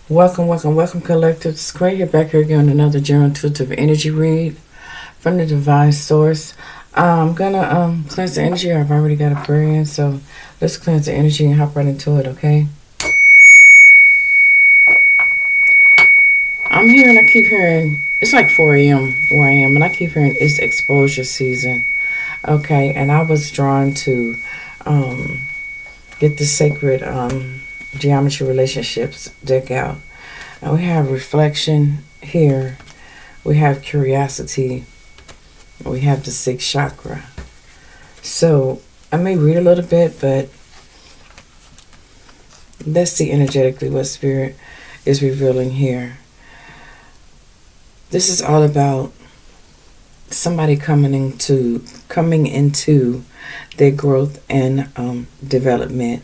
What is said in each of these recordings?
Welcome, welcome, welcome, collective. It's great you're back here again. Another general intuitive energy read from the divine source. I'm gonna cleanse the energy. I've already got a prayer in, so let's cleanse the energy and hop right into it. Okay. I'm hearing. I keep hearing. It's like 4 a.m. where I am, and I keep hearing it's exposure season. Okay, and I was drawn to um, get the sacred geometry relationships deck out. And we have reflection here. We have curiosity. We have the sixth chakra. So I may read a little bit, but let's see energetically what Spirit is revealing here. This is all about somebody coming into their growth and development,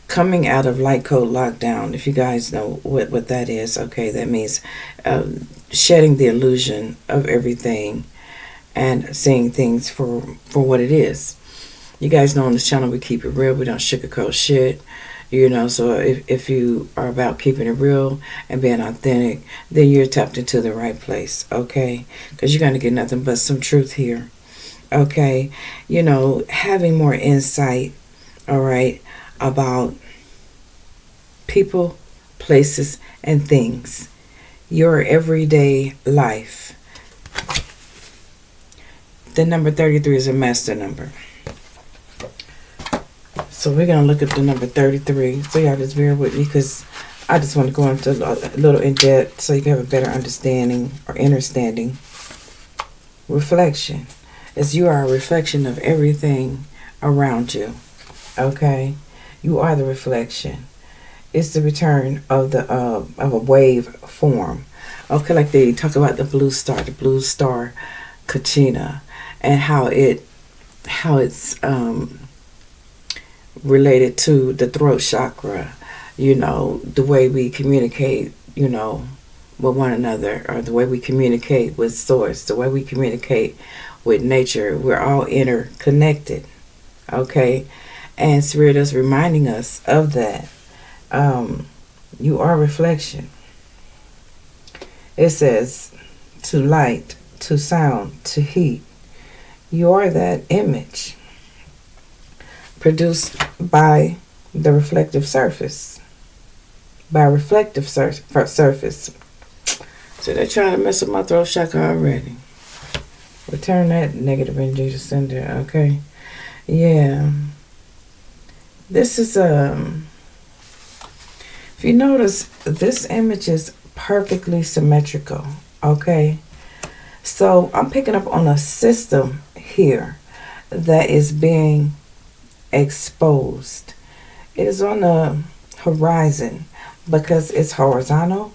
coming out of light code lockdown. If you guys know what that is, okay, that means shedding the illusion of everything and seeing things for what it is. You guys know on this channel we keep it real. We don't sugarcoat shit. So if you are about keeping it real and being authentic, then you're tapped into the right place, okay? Because you're going to get nothing but some truth here, okay? Having more insight, all right, about people, places, and things. Your everyday life. The number 33 is a master number. So we're going to look at the number 33. So y'all just bear with me because I just want to go into a little in depth so you can have a better understanding or understanding. Reflection. As you are a reflection of everything around you. Okay? You are the reflection. It's the return of a wave form. Okay, like they talk about the blue star Kachina, and how it's related to the throat chakra, the way we communicate, with one another, or the way we communicate with source, the way we communicate with nature. We're all interconnected, okay? And Spirit is reminding us of that. You are reflection. It says to light, to sound, to heat. You are that image produced by the reflective surface. By reflective surface. So they're trying to mess up my throat chakra already. Return that negative energy to sender, okay? Yeah. This is if you notice, this image is perfectly symmetrical, okay? So I'm picking up on a system here that is being exposed. It is on the horizon because it's horizontal,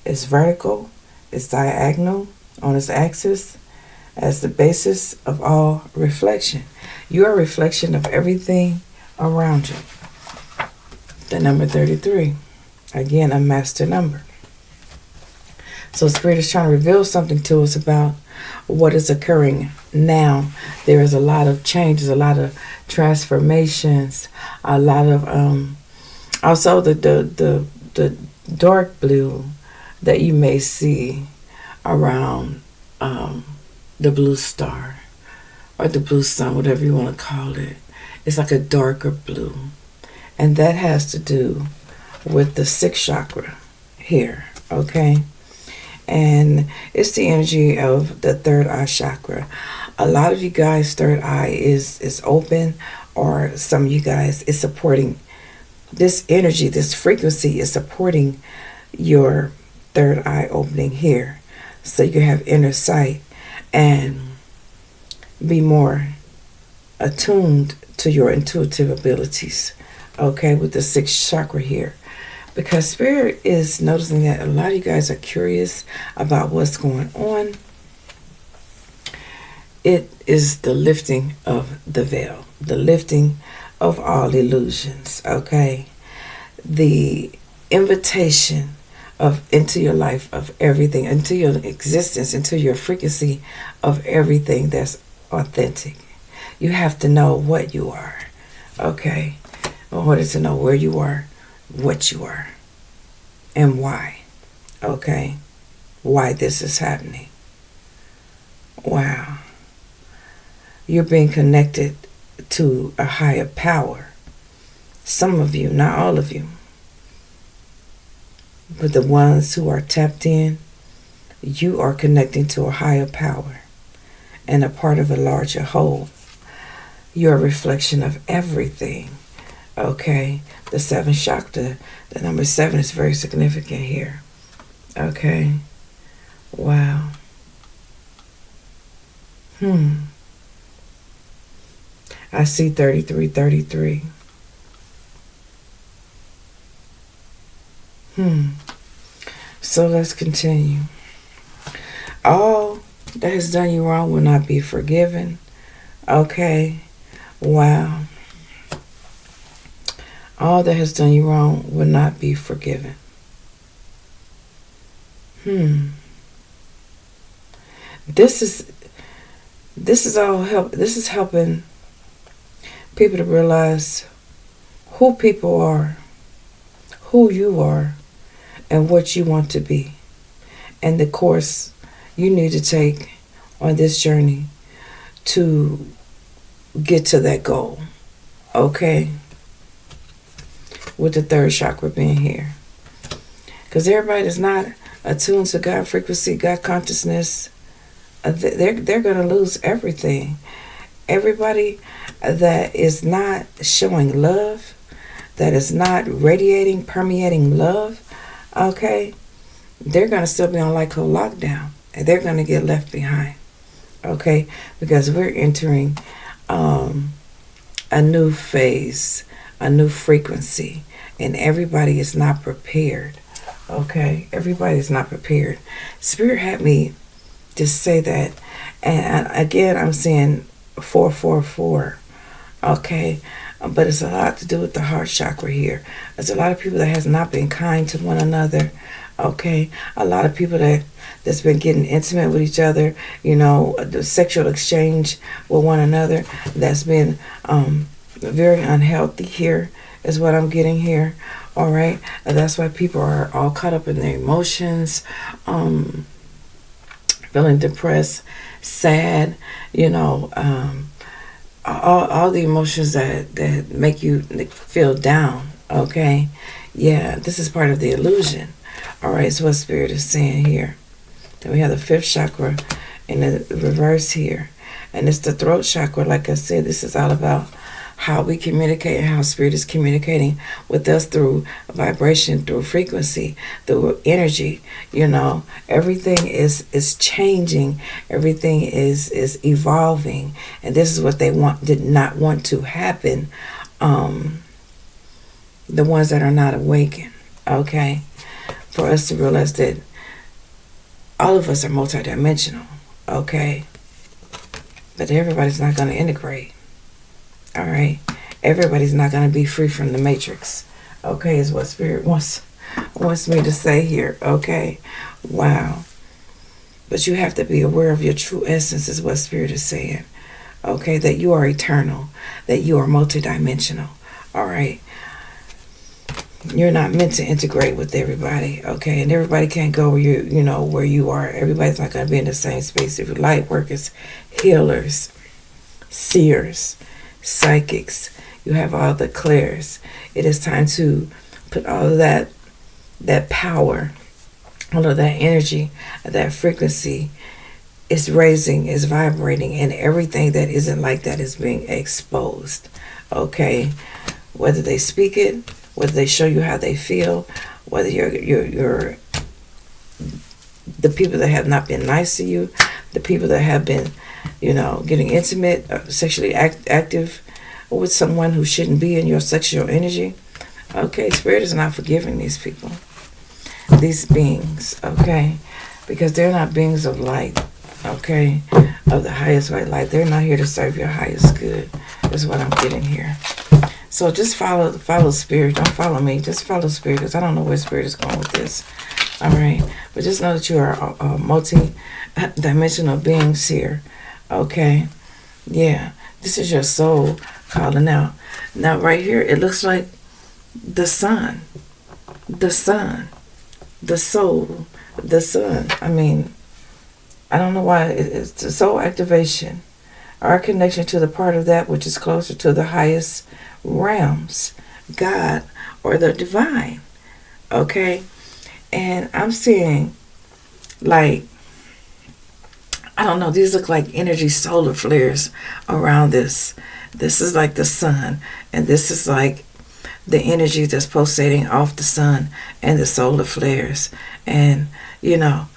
it's vertical, it's diagonal on its axis as the basis of all reflection. You are a reflection of everything around you. The number 33, again, a master number. So Spirit is trying to reveal something to us about what is occurring now. There is a lot of changes, a lot of transformations, a lot of also the dark blue that you may see around the blue star or the blue sun, whatever you want to call it. It's like a darker blue, and that has to do with the sixth chakra here, okay? And it's the energy of the third eye chakra. A lot of you guys' third eye is open, or some of you guys is supporting this energy, this frequency is supporting your third eye opening here. So you can have inner sight and be more attuned to your intuitive abilities, okay, with the sixth chakra here. Because Spirit is noticing that a lot of you guys are curious about what's going on. It is the lifting of the veil, the lifting of all illusions, okay? The invitation into your life of everything, into your existence, into your frequency of everything that's authentic. You have to know what you are, okay? In order to know where you are, what you are. and why. Okay? Why this is happening. Wow. You're being connected to a higher power. Some of you, not all of you, but the ones who are tapped in, you are connecting to a higher power and a part of a larger whole. You're a reflection of everything. Okay? The seven chakra, the number 7 is very significant here. Okay? Wow. I see 3333. So let's continue. All that has done you wrong will not be forgiven. Okay? Wow. All that has done you wrong will not be forgiven. This is all help. This is helping people to realize who people are, who you are, and what you want to be, and the course you need to take on this journey to get to that goal. Okay? With the third chakra being here. Because everybody that's not attuned to God frequency, God consciousness, they're going to lose everything. Everybody that is not showing love, that is not radiating, permeating love, okay, they're going to still be on Lyco lockdown, and they're going to get left behind, okay, because we're entering a new phase, a new frequency, and everybody is not prepared, okay? Everybody is not prepared. Spirit had me just say that, and again, I'm saying 444, okay? But it's a lot to do with the heart chakra here. There's a lot of people that has not been kind to one another, okay? A lot of people that's been getting intimate with each other, you know, the sexual exchange with one another, that's been very unhealthy here, is what I'm getting here, all right? And that's why people are all caught up in their emotions, feeling depressed, sad, you know, all the emotions that make you feel down, okay? Yeah, this is part of the illusion, all right? So what Spirit is saying here. Then we have the 5th chakra in the reverse here. And it's the throat chakra. Like I said, this is all about how we communicate and how Spirit is communicating with us through vibration, through frequency, through energy. You know, everything is changing. Everything is evolving. And this is what they did not want to happen. The ones that are not awakened, okay? For us to realize that all of us are multidimensional, okay? But everybody's not going to integrate. All right, everybody's not going to be free from the matrix. Okay, is what Spirit wants me to say here. Okay, wow. But you have to be aware of your true essence, is what Spirit is saying. Okay, that you are eternal, that you are multidimensional. All right, you're not meant to integrate with everybody. Okay, and everybody can't go where you know where you are. Everybody's not going to be in the same space. If you're light workers, healers, seers, psychics, you have all the clairs. It is time to put all of that power, all of that energy, that frequency is raising, is vibrating, and everything that isn't like that is being exposed. Okay, whether they speak it, whether they show you how they feel, whether you're the people that have not been nice to you, the people that have been, you know, getting intimate, sexually active with someone who shouldn't be in your sexual energy. Okay, Spirit is not forgiving these people, these beings, okay? Because they're not beings of light, okay? Of the highest white light. They're not here to serve your highest good, is what I'm getting here. So just follow Spirit. Don't follow me. Just follow Spirit, because I don't know where Spirit is going with this. All right? But just know that you are multi-dimensional beings here. Okay? Yeah. This is your soul calling out. Now, right here, it looks like the sun. The sun. the soul, the sun. I mean, I don't know why. It's the soul activation. Our connection to the part of that which is closer to the highest realms, God or the divine. Okay? And I'm seeing, like, I don't know, these look like energy solar flares around this. This is like the sun, and this is like the energy that's pulsating off the sun and the solar flares. And, you know,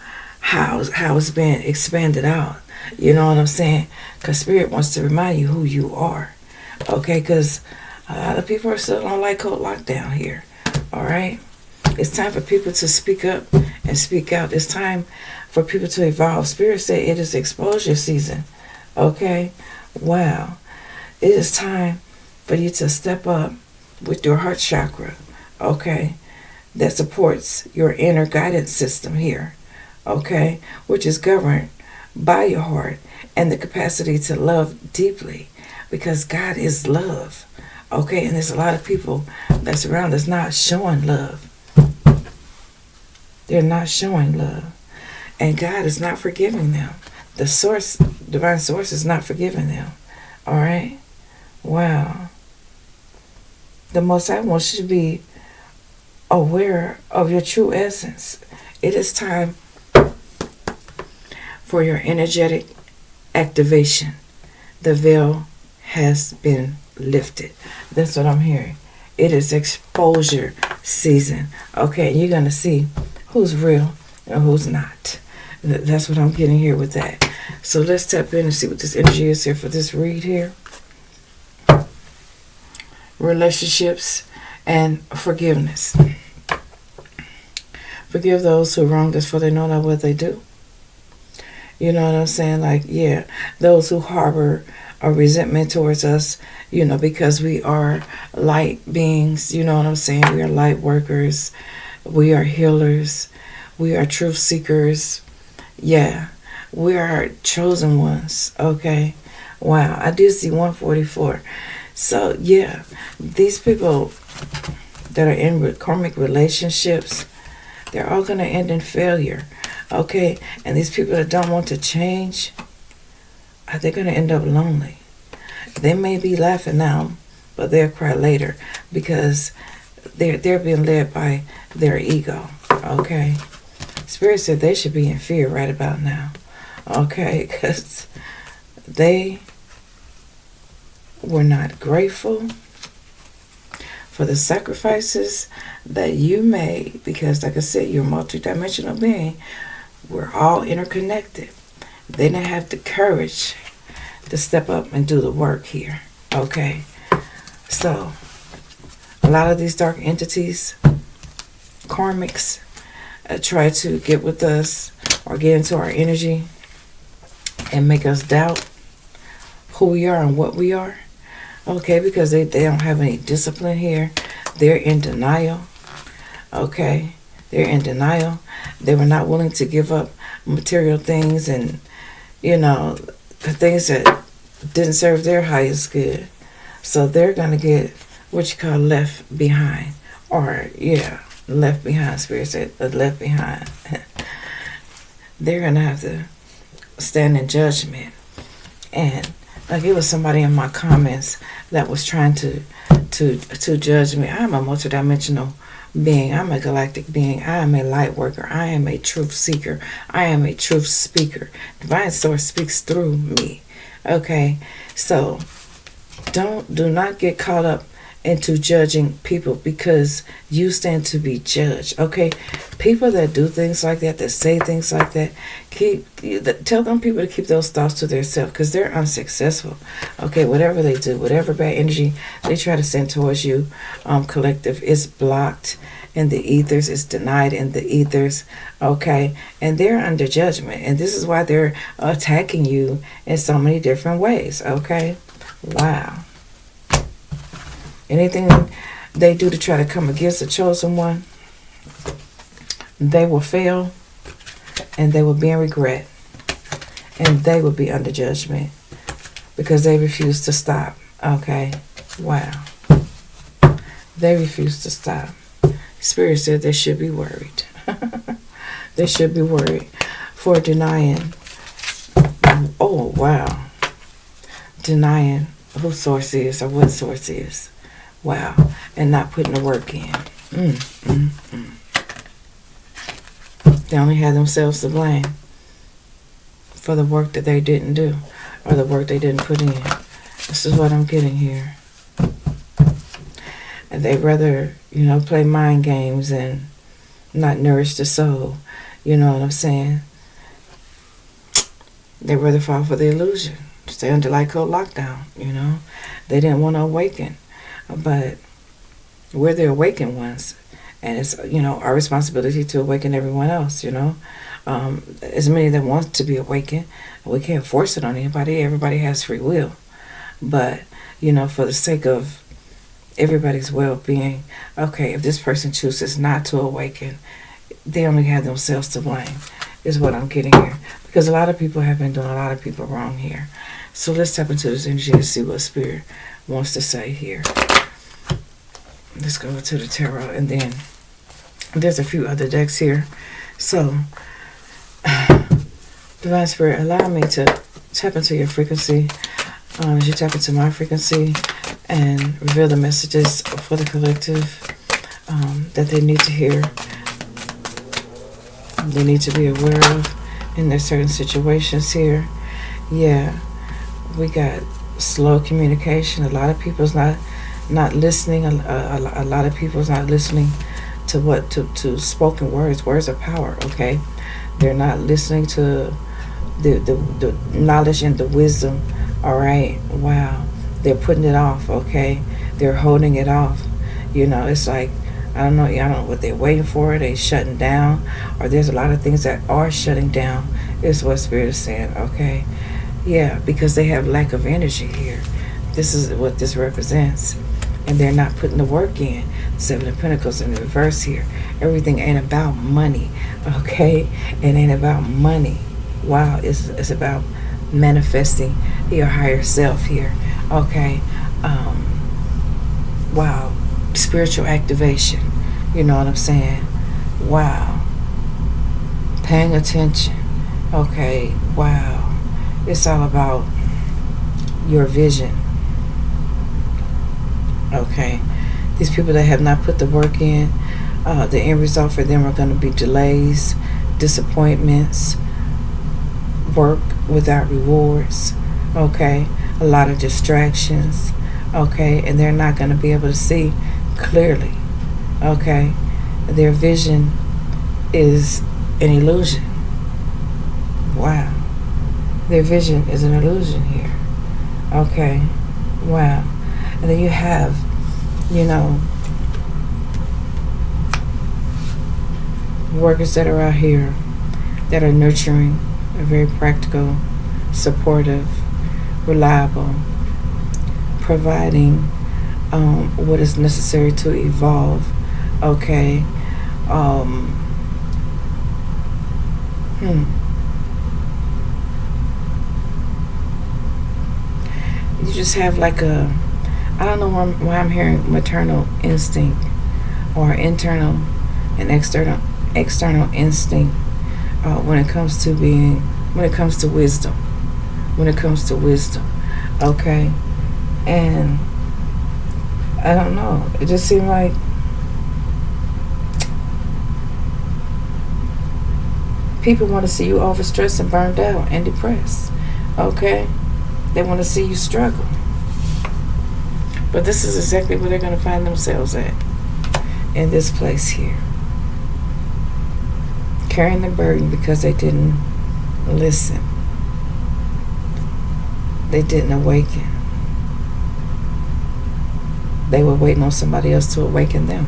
how it's being expanded out. You know what I'm saying? Because Spirit wants to remind you who you are. Okay? Because a lot of people are still on light code lockdown here. All right? It's time for people to speak up and speak out. It's time for people to evolve. Spirit said it is exposure season. Okay? Wow. It is time for you to step up with your heart chakra. Okay? That supports your inner guidance system here. Okay? Which is governed by your heart and the capacity to love deeply, because God is love. Okay? And there's a lot of people that's around that's not showing love. They're not showing love. And God is not forgiving them. The source, divine source, is not forgiving them. All right? Wow. The Most High wants you to be aware of your true essence. It is time for your energetic activation. The veil has been lifted. That's what I'm hearing. It is exposure season. Okay, you're going to see who's real and who's not. That's what I'm getting here with that. So let's tap in and see what this energy is here for this read here. Relationships and forgiveness. Forgive those who wronged us, for they know not what they do. You know what I'm saying? Like, yeah, those who harbor a resentment towards us, you know, because we are light beings, you know what I'm saying? We are light workers. We are healers. We are truth seekers. Yeah, we are chosen ones. Okay. Wow, I do see 144. So, yeah, these people that are in karmic relationships, they're all going to end in failure. Okay, and these people that don't want to change, they're going to end up lonely. They may be laughing now, but they'll cry later, because they're being led by their ego. Okay, Spirit said they should be in fear right about now. Okay, because they were not grateful for the sacrifices that you made, because, like I said, you're a multidimensional being. We're all interconnected. They didn't have the courage to step up and do the work here. Okay, so a lot of these dark entities, karmics, try to get with us or get into our energy and make us doubt who we are and what we are. Okay, because they don't have any discipline here. They're in denial. Okay, they're in denial. They were not willing to give up material things and, you know, things that didn't serve their highest good. So they're going to get what you call left behind. Or, yeah, left behind. Spirit said left behind. They're going to have to stand in judgment. And like, it was somebody in my comments that was trying to judge me. I'm a multidimensional being. I'm a galactic being. I am a light worker. I am a truth seeker. I am a truth speaker. Divine Source speaks through me. Okay, so do not get caught up into judging people, because you stand to be judged. Okay, people that do things like that, that say things like that, tell them people to keep those thoughts to themselves, because they're unsuccessful. Okay, whatever they do, whatever bad energy they try to send towards you, collective, is blocked in the ethers, is denied in the ethers. Okay, and they're under judgment, and this is why they're attacking you in so many different ways. Okay, wow. Anything they do to try to come against the chosen one, they will fail, and they will be in regret, and they will be under judgment, because they refuse to stop. Okay, wow. They refuse to stop. Spirit said they should be worried. They should be worried for denying. Oh, wow. Denying who source is or what source is. Wow. And not putting the work in. They only have themselves to blame for the work that they didn't do or the work they didn't put in. This is what I'm getting here. And they rather, play mind games and not nourish the soul. You know what I'm saying? They rather fall for the illusion. Stay under light code lockdown, They didn't want to awaken. But we're the awakened ones. And it's, our responsibility to awaken everyone else, As many that want to be awakened. We can't force it on anybody. Everybody has free will. But, for the sake of everybody's well-being, okay, if this person chooses not to awaken, they only have themselves to blame, is what I'm getting here. Because a lot of people have been doing a lot of people wrong here. So let's tap into this energy and see what Spirit wants to say here. Let's go to the tarot, and then there's a few other decks here. So, Divine Spirit, allow me to tap into your frequency. As you tap into my frequency and reveal the messages for the collective that they need to hear. They need to be aware of in their certain situations here. Yeah, we got slow communication. A lot of people's not listening. A lot of people's not listening to spoken words. Words of power. Okay, they're not listening to the knowledge and the wisdom. All right. Wow. They're putting it off. Okay, they're holding it off. It's like, I don't know what they're waiting for. They shutting down, or there's a lot of things that are shutting down, is what Spirit is saying. Okay, yeah, because they have lack of energy here. This is what this represents, and they're not putting the work in. Seven of Pentacles in the reverse here. Everything ain't about money. Okay, it ain't about money. Wow, it's about manifesting your higher self here. Okay, wow. Spiritual activation, you know what I'm saying? Wow. Paying attention. Okay, wow. It's all about your vision. Okay, these people that have not put the work in, the end result for them are going to be delays, disappointments, work without rewards. Okay, a lot of distractions. Okay, and they're not going to be able to see clearly. Okay, their vision is an illusion. Wow, their vision is an illusion here. Okay, wow. And then you have, workers that are out here that are nurturing, are very practical, supportive, reliable, providing what is necessary to evolve. Okay. You just have like a, I don't know why I'm hearing maternal instinct or internal and external instinct when it comes to wisdom. Okay. And I don't know. It just seemed like people want to see you overstressed and burned out and depressed. Okay? They want to see you struggle. But this is exactly where they're going to find themselves at. In this place here. Carrying the burden because they didn't listen. They didn't awaken. They were waiting on somebody else to awaken them.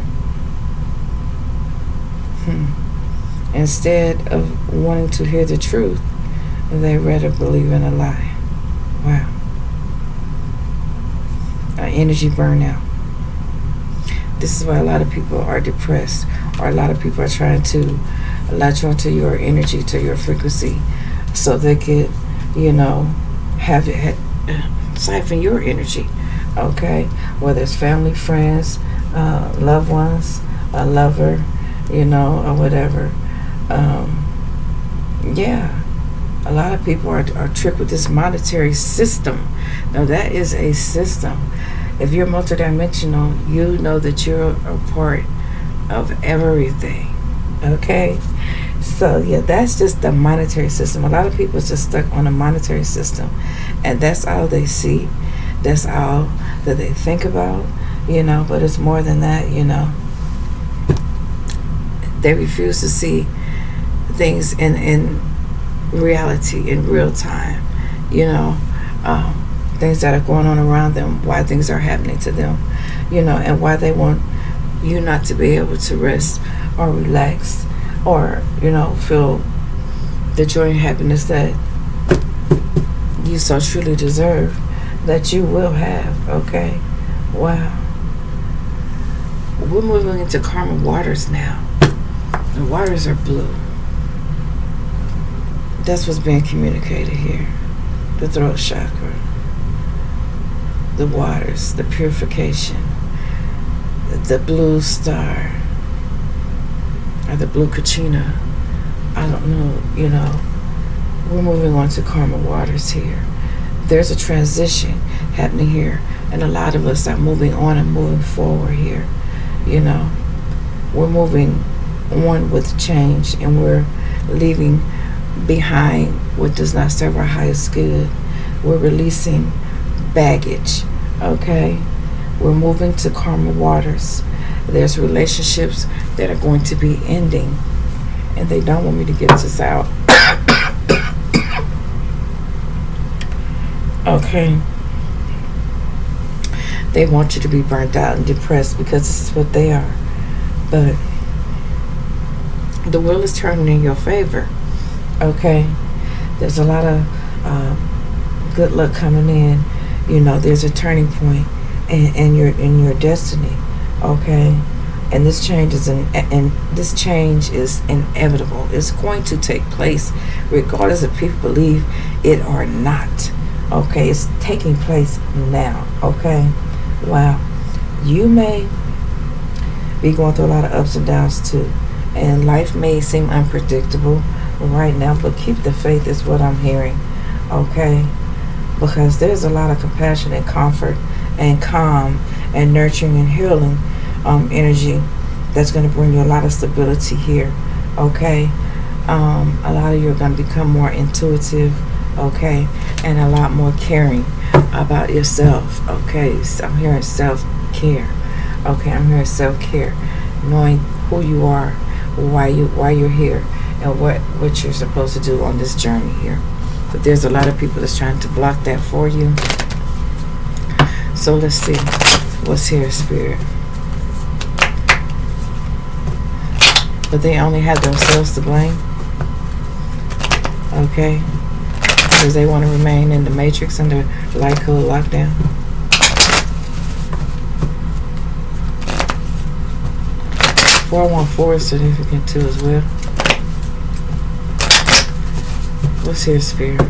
Instead of wanting to hear the truth, they rather believe in a lie. Wow. Energy burnout. This is why a lot of people are depressed, or a lot of people are trying to latch onto your energy, to your frequency, so they could, have it siphon your energy. Okay, whether it's family, friends, loved ones, a lover, or whatever. Yeah, a lot of people are tricked with this monetary system. Now, that is a system. If you're multidimensional, you know that you're a part of everything. Okay? So, yeah, that's just the monetary system. A lot of people are just stuck on a monetary system, and that's all they see. That's all that they think about, but it's more than that. They refuse to see things in reality, in real time, things that are going on around them, why things are happening to them, and why they want you not to be able to rest or relax or, feel the joy and happiness that you so truly deserve, that you will have. Okay? Wow. We're moving into karma waters now. The waters are blue. That's what's being communicated here. The throat chakra. The waters, the purification. The blue star. Or the blue kachina. I don't know, We're moving on to karma waters here. There's a transition happening here. And a lot of us are moving on and moving forward here. We're moving on with change, and we're leaving behind what does not serve our highest good. We're releasing baggage. Okay? We're moving to karma waters. There's relationships that are going to be ending, and they don't want me to get this out. Okay? They want you to be burnt out and depressed because this is what they are. But the wheel is turning in your favor. Okay? There's a lot of good luck coming in. There's a turning point in your destiny. Okay? And this change is inevitable. It's going to take place regardless if people believe it or not. Okay? It's taking place now. Okay? Wow. You may be going through a lot of ups and downs too. And life may seem unpredictable right now, but keep the faith is what I'm hearing. Okay? Because there's a lot of compassion and comfort and calm and nurturing and healing energy that's going to bring you a lot of stability here. Okay? A lot of you are going to become more intuitive. Okay? And a lot more caring about yourself. Okay? So I'm hearing self-care. Okay? I'm hearing self-care. Knowing who you are, why you're here, and what you're supposed to do on this journey here. But there's a lot of people that's trying to block that for you. So let's see what's here, Spirit. But they only have themselves to blame. Okay? Because they want to remain in the matrix under light code lockdown. Four one four is significant too as well. What's here, Spirit?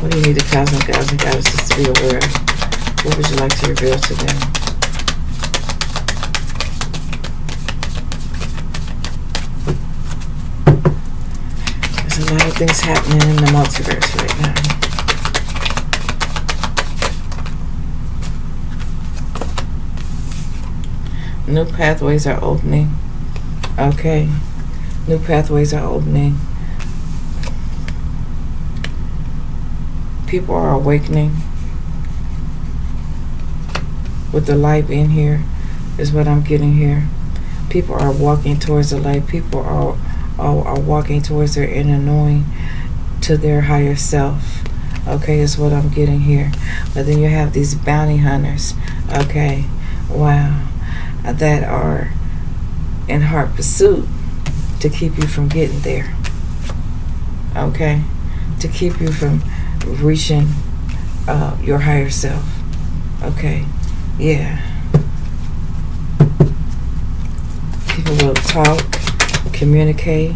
What do you need the cosmic gods and goddesses to be aware of? What would you like to reveal to them? There's a lot of things happening in the multiverse right now. New pathways are opening. Okay. New pathways are opening. People are awakening. With the light being here is what I'm getting here. People are walking towards the light. People are walking towards their inner knowing, to their higher self. Okay, is what I'm getting here. But then you have these bounty hunters. Okay. Wow. That are in hard pursuit to keep you from getting there. Okay? To keep you from reaching your higher self. Okay? Yeah. People will talk, communicate.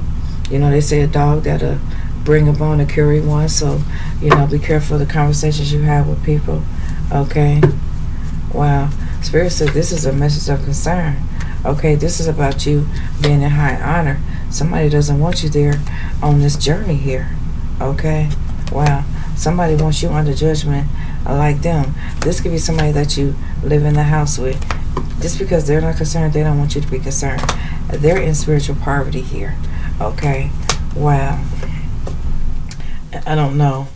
They say a dog that'll bring a bone to carry one. So, be careful of the conversations you have with people. Okay? Wow. Spirit said this is a message of concern. Okay, this is about you being in high honor. Somebody doesn't want you there on this journey here. Okay? Wow. Somebody wants you under judgment like them. This could be somebody that you live in the house with. Just because they're not concerned, they don't want you to be concerned. They're in spiritual poverty here. Okay? Wow. I don't know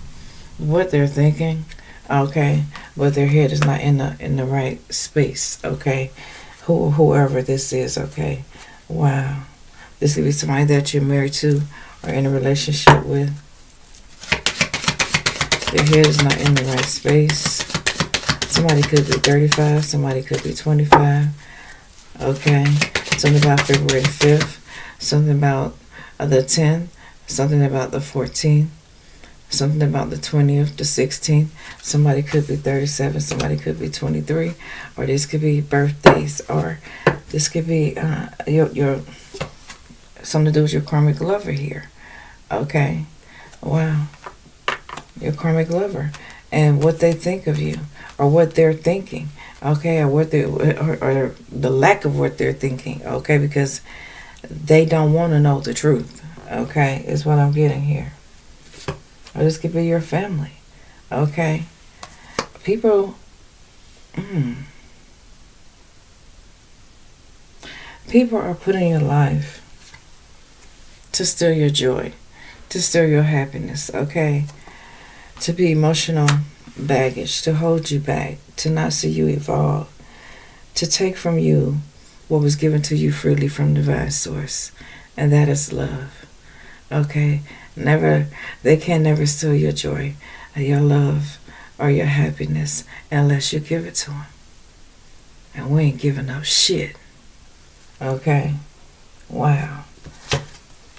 what they're thinking. Okay? But their head is not in the right space. Okay? Whoever this is. Okay? Wow. This could be somebody that you're married to or in a relationship with. Their head is not in the right space. Somebody could be 35. Somebody could be 25. Okay. Something about February 5th. Something about the 10th. Something about the 14th. Something about the 20th, the 16th. Somebody could be 37. Somebody could be 23. Or this could be birthdays. Or this could be your something to do with your karmic lover here. Okay. Wow. Your karmic lover. And what they think of you. Or what they're thinking. Okay. Or what they or the lack of what they're thinking. Okay. Because they don't want to know the truth. Okay. Is what I'm getting here. Or this could be your family. Okay. People. People are putting your life to steal your joy, to steal your happiness, okay? To be emotional baggage, to hold you back, to not see you evolve, to take from you what was given to you freely from divine source, and that is love, okay? They can never steal your joy, or your love, or your happiness unless you give it to them. And we ain't giving up shit, okay? Wow.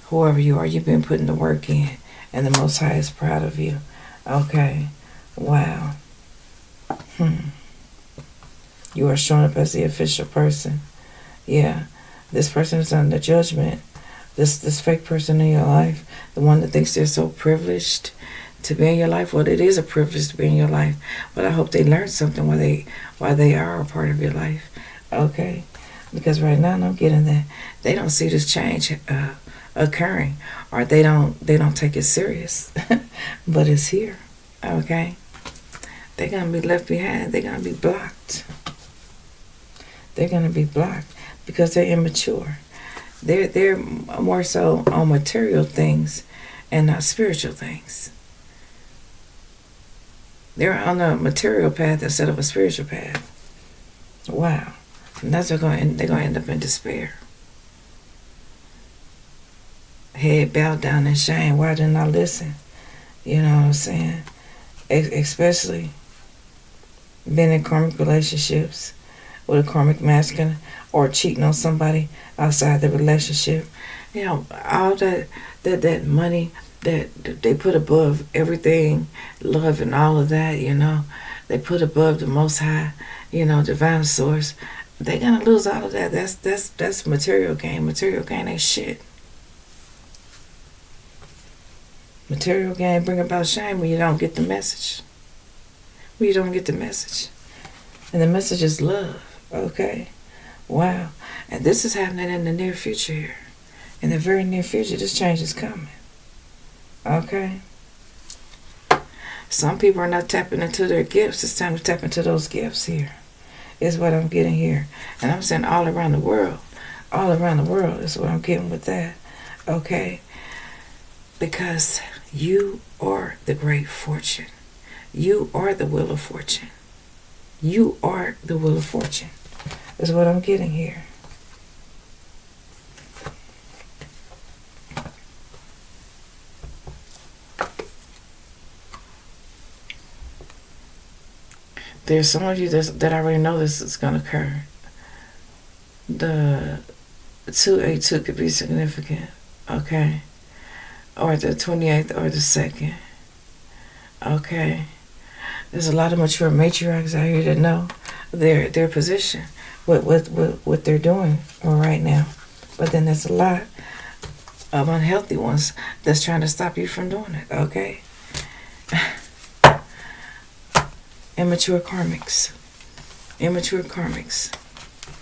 Whoever you are, you've been putting the work in, and the Most High is proud of you. Okay. Wow. You are showing up as the official person. Yeah. This person is under judgment. This fake person in your life, the one that thinks they're so privileged to be in your life. Well, it is a privilege to be in your life, but I hope they learn something while they are a part of your life. Okay. Because right now, I'm getting that they don't see this change occurring, or they don't take it serious. But it's here. Okay. They're gonna be left behind. They're gonna be blocked. They're gonna be blocked because they're immature. They're more so on material things and not spiritual things. They're on a material path instead of a spiritual path. Wow. And that's what they're gonna end up in despair. Head bowed down in shame. Why didn't I listen? You know what I'm saying? Especially being in karmic relationships with a karmic masculine, or cheating on somebody outside the relationship. You know, all that money that they put above everything, love and all of that, you know, they put above the Most High, you know, divine source. They're gonna lose all of that. That's material gain. Material gain ain't shit. Material gain bring about shame when you don't get the message. When you don't get the message. And the message is love. Okay? Wow. And this is happening in the near future here. In the very near future, this change is coming. Okay? Some people are not tapping into their gifts. It's time to tap into those gifts here. Is what I'm getting here. And I'm saying all around the world. All around the world is what I'm getting with that. Okay? Because you are the great fortune. You are the wheel of fortune. You are the wheel of fortune. Is what I'm getting here. There's some of you that already know this is going to occur. The 282 could be significant. Okay? Or the 28th or the 2nd. Okay? There's a lot of mature matriarchs out here that know their position, what they're doing right now. But then there's a lot of unhealthy ones that's trying to stop you from doing it, okay? Immature karmics. Immature karmics.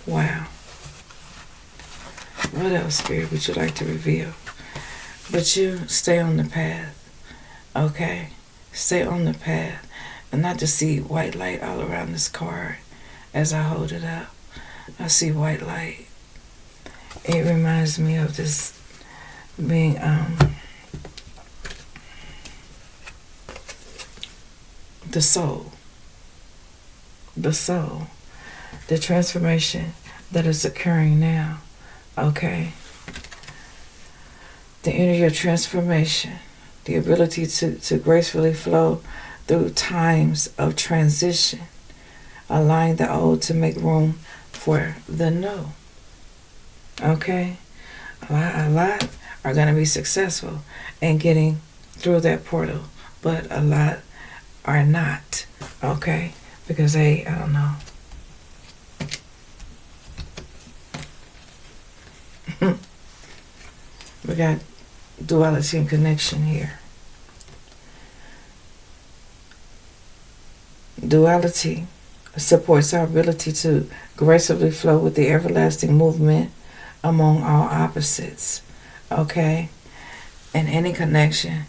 Wow. What else, Spirit, would you like to reveal? But you stay on the path, okay? Stay on the path. And not to see white light all around this card as I hold it up. I see white light. It reminds me of this being, the soul. The soul. The transformation that is occurring now, okay? The energy of transformation, the ability to gracefully flow through times of transition, allowing the old to make room for the new. Okay? A lot are going to be successful in getting through that portal, but a lot are not. Okay? Because I don't know. We got duality and connection here. Duality supports our ability to gracefully flow with the everlasting movement among all opposites. Okay? And any connection,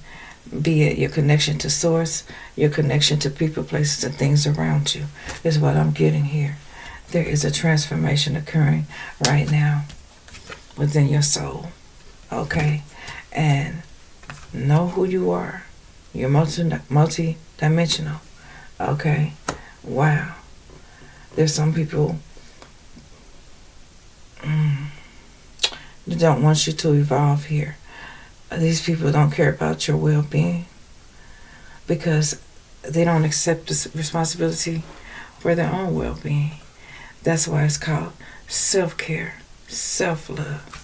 be it your connection to source, your connection to people, places, and things around you, is what I'm getting here. There is a transformation occurring right now within your soul. Okay? And know who you are. You're multi-dimensional. Okay? Wow. There's some people that don't want you to evolve here. These people don't care about your well-being because they don't accept the responsibility for their own well-being. That's why it's called self-care, self-love,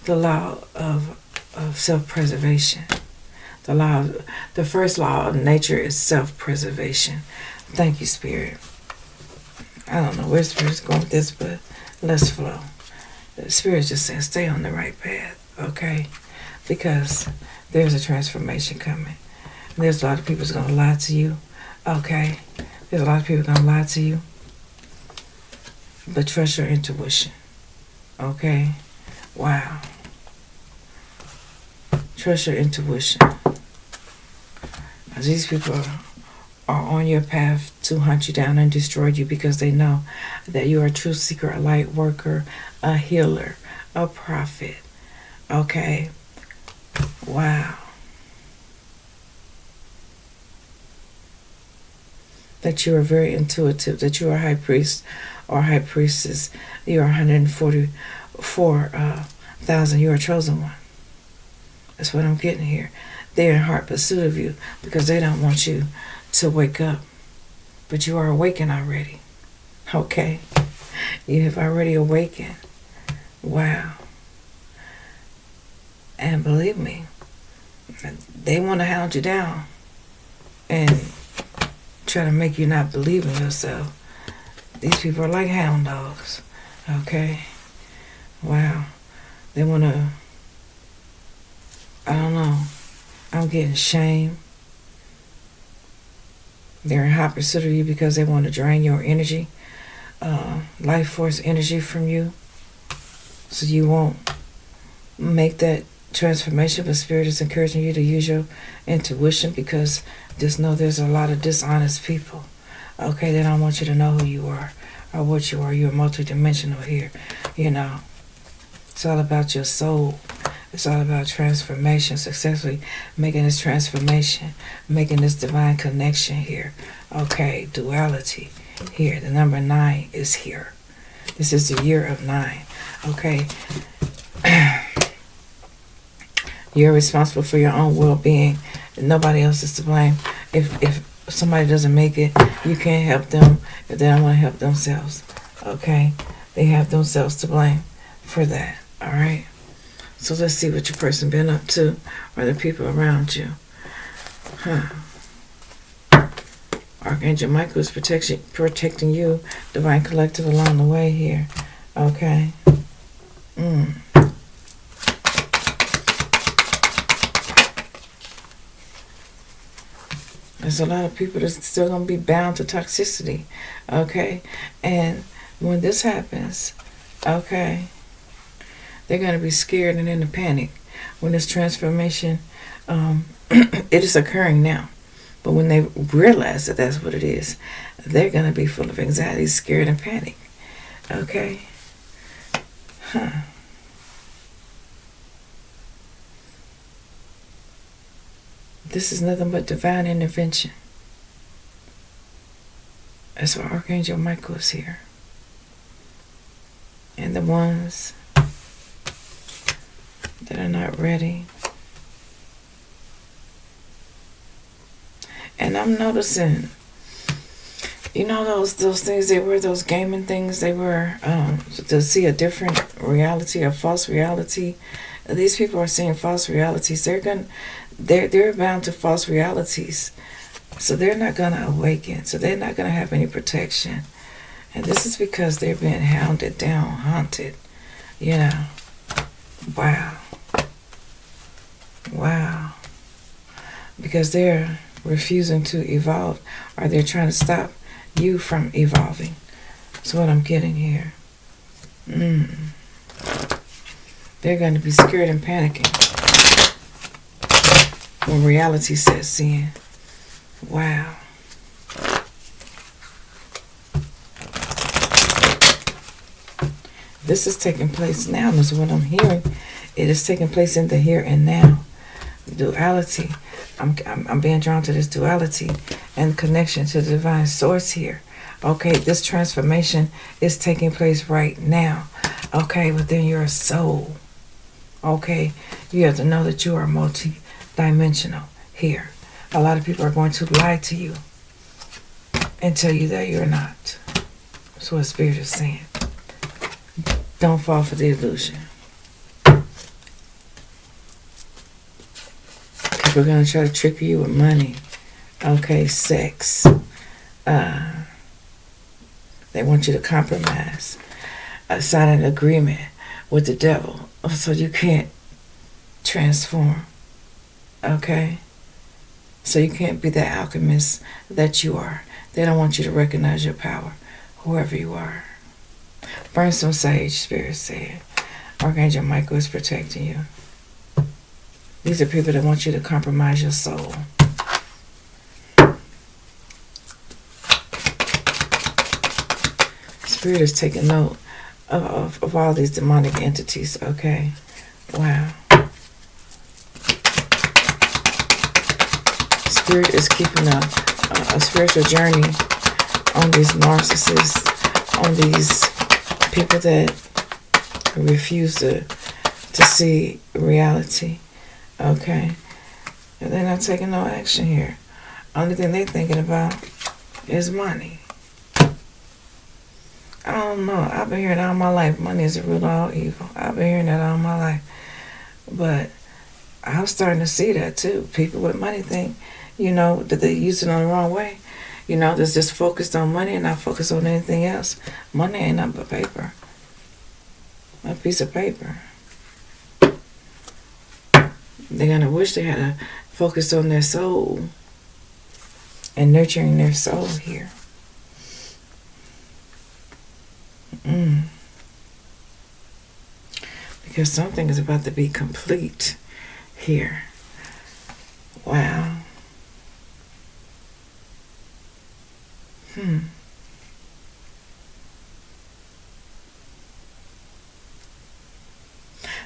the law of self-preservation. The first law of nature is self-preservation. Thank you, Spirit. I don't know where Spirit's going with this, but let's flow. The Spirit's just saying stay on the right path, okay? Because there's a transformation coming. There's a lot of people that's going to lie to you, okay? There's a lot of people going to lie to you. But trust your intuition, okay? Wow. Trust your intuition. These people are on your path to hunt you down and destroy you because they know that you are a true seeker, a light worker, a healer, a prophet. Okay? Wow. That you are very intuitive, that you are a high priest or high priestess. You are 144,000. You are a chosen one. That's what I'm getting here. They're in heart pursuit of you because they don't want you to wake up. But you are awakened already. Okay? You have already awakened. Wow. And believe me, they want to hound you down and try to make you not believe in yourself. These people are like hound dogs. Okay? Wow. They want to, I don't know. I'm getting shame. They're in hot pursuit of you because they want to drain your energy, life force energy from you, so you won't make that transformation. But Spirit is encouraging you to use your intuition because just know there's a lot of dishonest people. Okay, they don't want you to know who you are or what you are. You're multidimensional here, you know. It's all about your soul. It's all about transformation, successfully making this transformation, making this divine connection here. Okay, duality here. The number 9 is here. This is the year of 9. Okay. You're responsible for your own well-being. Nobody else is to blame. If somebody doesn't make it, you can't help them if they don't want to help themselves. Okay? They have themselves to blame for that. All right? So let's see what your person been up to or the people around you. Archangel Michael is protecting you, Divine Collective, along the way here. Okay? There's a lot of people that's still going to be bound to toxicity. Okay? And when this happens, okay, They're going to be scared and in a panic when this transformation it is occurring now. But when they realize that that's what it is, they're going to be full of anxiety, scared, and panic. Okay? This is nothing but divine intervention. That's why Archangel Michael is here. And the ones that are not ready. And I'm noticing, you know, those things they were, those gaming things they were, to see a different reality, a false reality. These people are seeing false realities. They're bound to false realities. So they're not gonna awaken. So they're not gonna have any protection. And this is because they're being hounded down, haunted. You know. Wow. Wow. Because they're refusing to evolve, or they're trying to stop you from evolving. That's what I'm getting here. They're going to be scared and panicking when reality sets in. Wow. This is taking place now. Is what I'm hearing. It is taking place in the here and now. Duality. I'm being drawn to this duality and connection to the divine source here. Okay, this transformation is taking place right now. Okay, within your soul. Okay, you have to know that you are multi-dimensional here. A lot of people are going to lie to you and tell you that you're not. That's what Spirit is saying. Don't fall for the illusion. People are going to try to trick you with money. Okay, sex. They want you to compromise. Sign an agreement with the devil so you can't transform. Okay? So you can't be the alchemist that you are. They don't want you to recognize your power, whoever you are. Burn some sage, Spirit said. Archangel Michael is protecting you. These are people that want you to compromise your soul. Spirit is taking note of all these demonic entities, okay? Wow. Spirit is keeping a spiritual journey on these narcissists, on these people that refuse to see reality, okay? And they're not taking no action here. Only thing they're thinking about is money. I don't know. I've been hearing all my life, money is the root of all evil. I've been hearing that all my life. But I'm starting to see that too. People with money think, you know, that they use it on the wrong way. You know, that's just focused on money and not focused on anything else. Money ain't nothing but paper. A piece of paper. They're going to wish they had a focus on their soul and nurturing their soul here. Because something is about to be complete here. Wow.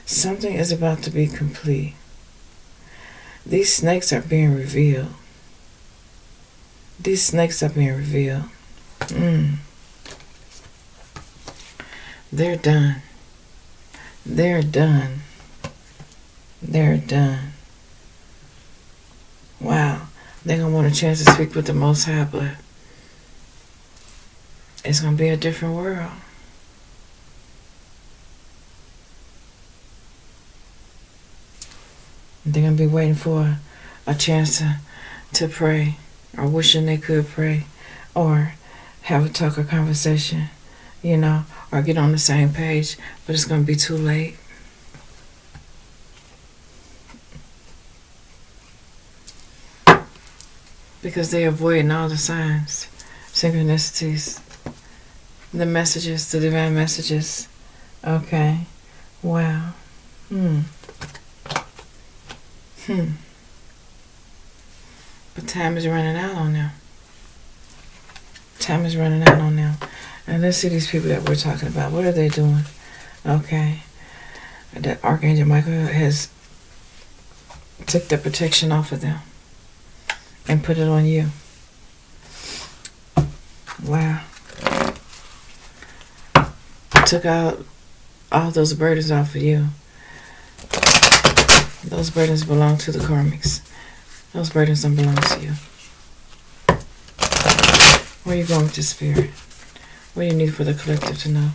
Something is about to be complete. These snakes are being revealed. These snakes are being revealed. They're done. They're done. They're done. Wow. They're going to want a chance to speak with the Most High, but it's going to be a different world. They're going to be waiting for a chance to pray, or wishing they could pray, or have a talk or conversation, you know, or get on the same page, but it's going to be too late. Because they're avoiding all the signs, synchronicities, the messages, the divine messages, okay? Wow. But time is running out on them. Time is running out on them. And let's see these people that we're talking about. What are they doing? Okay. That Archangel Michael has took the protection off of them and put it on you. Wow. Took out all those burdens off of you. Those burdens belong to the karmics. Those burdens don't belong to you. Where are you going with this spirit? What do you need for the collective to know?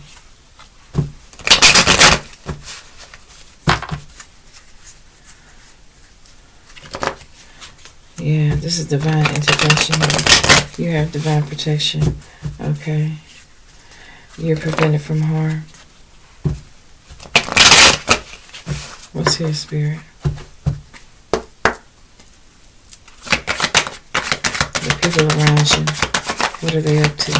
Yeah, this is divine intervention. You have divine protection. Okay. You're prevented from harm. What's here, spirit? The people around you, what are they up to?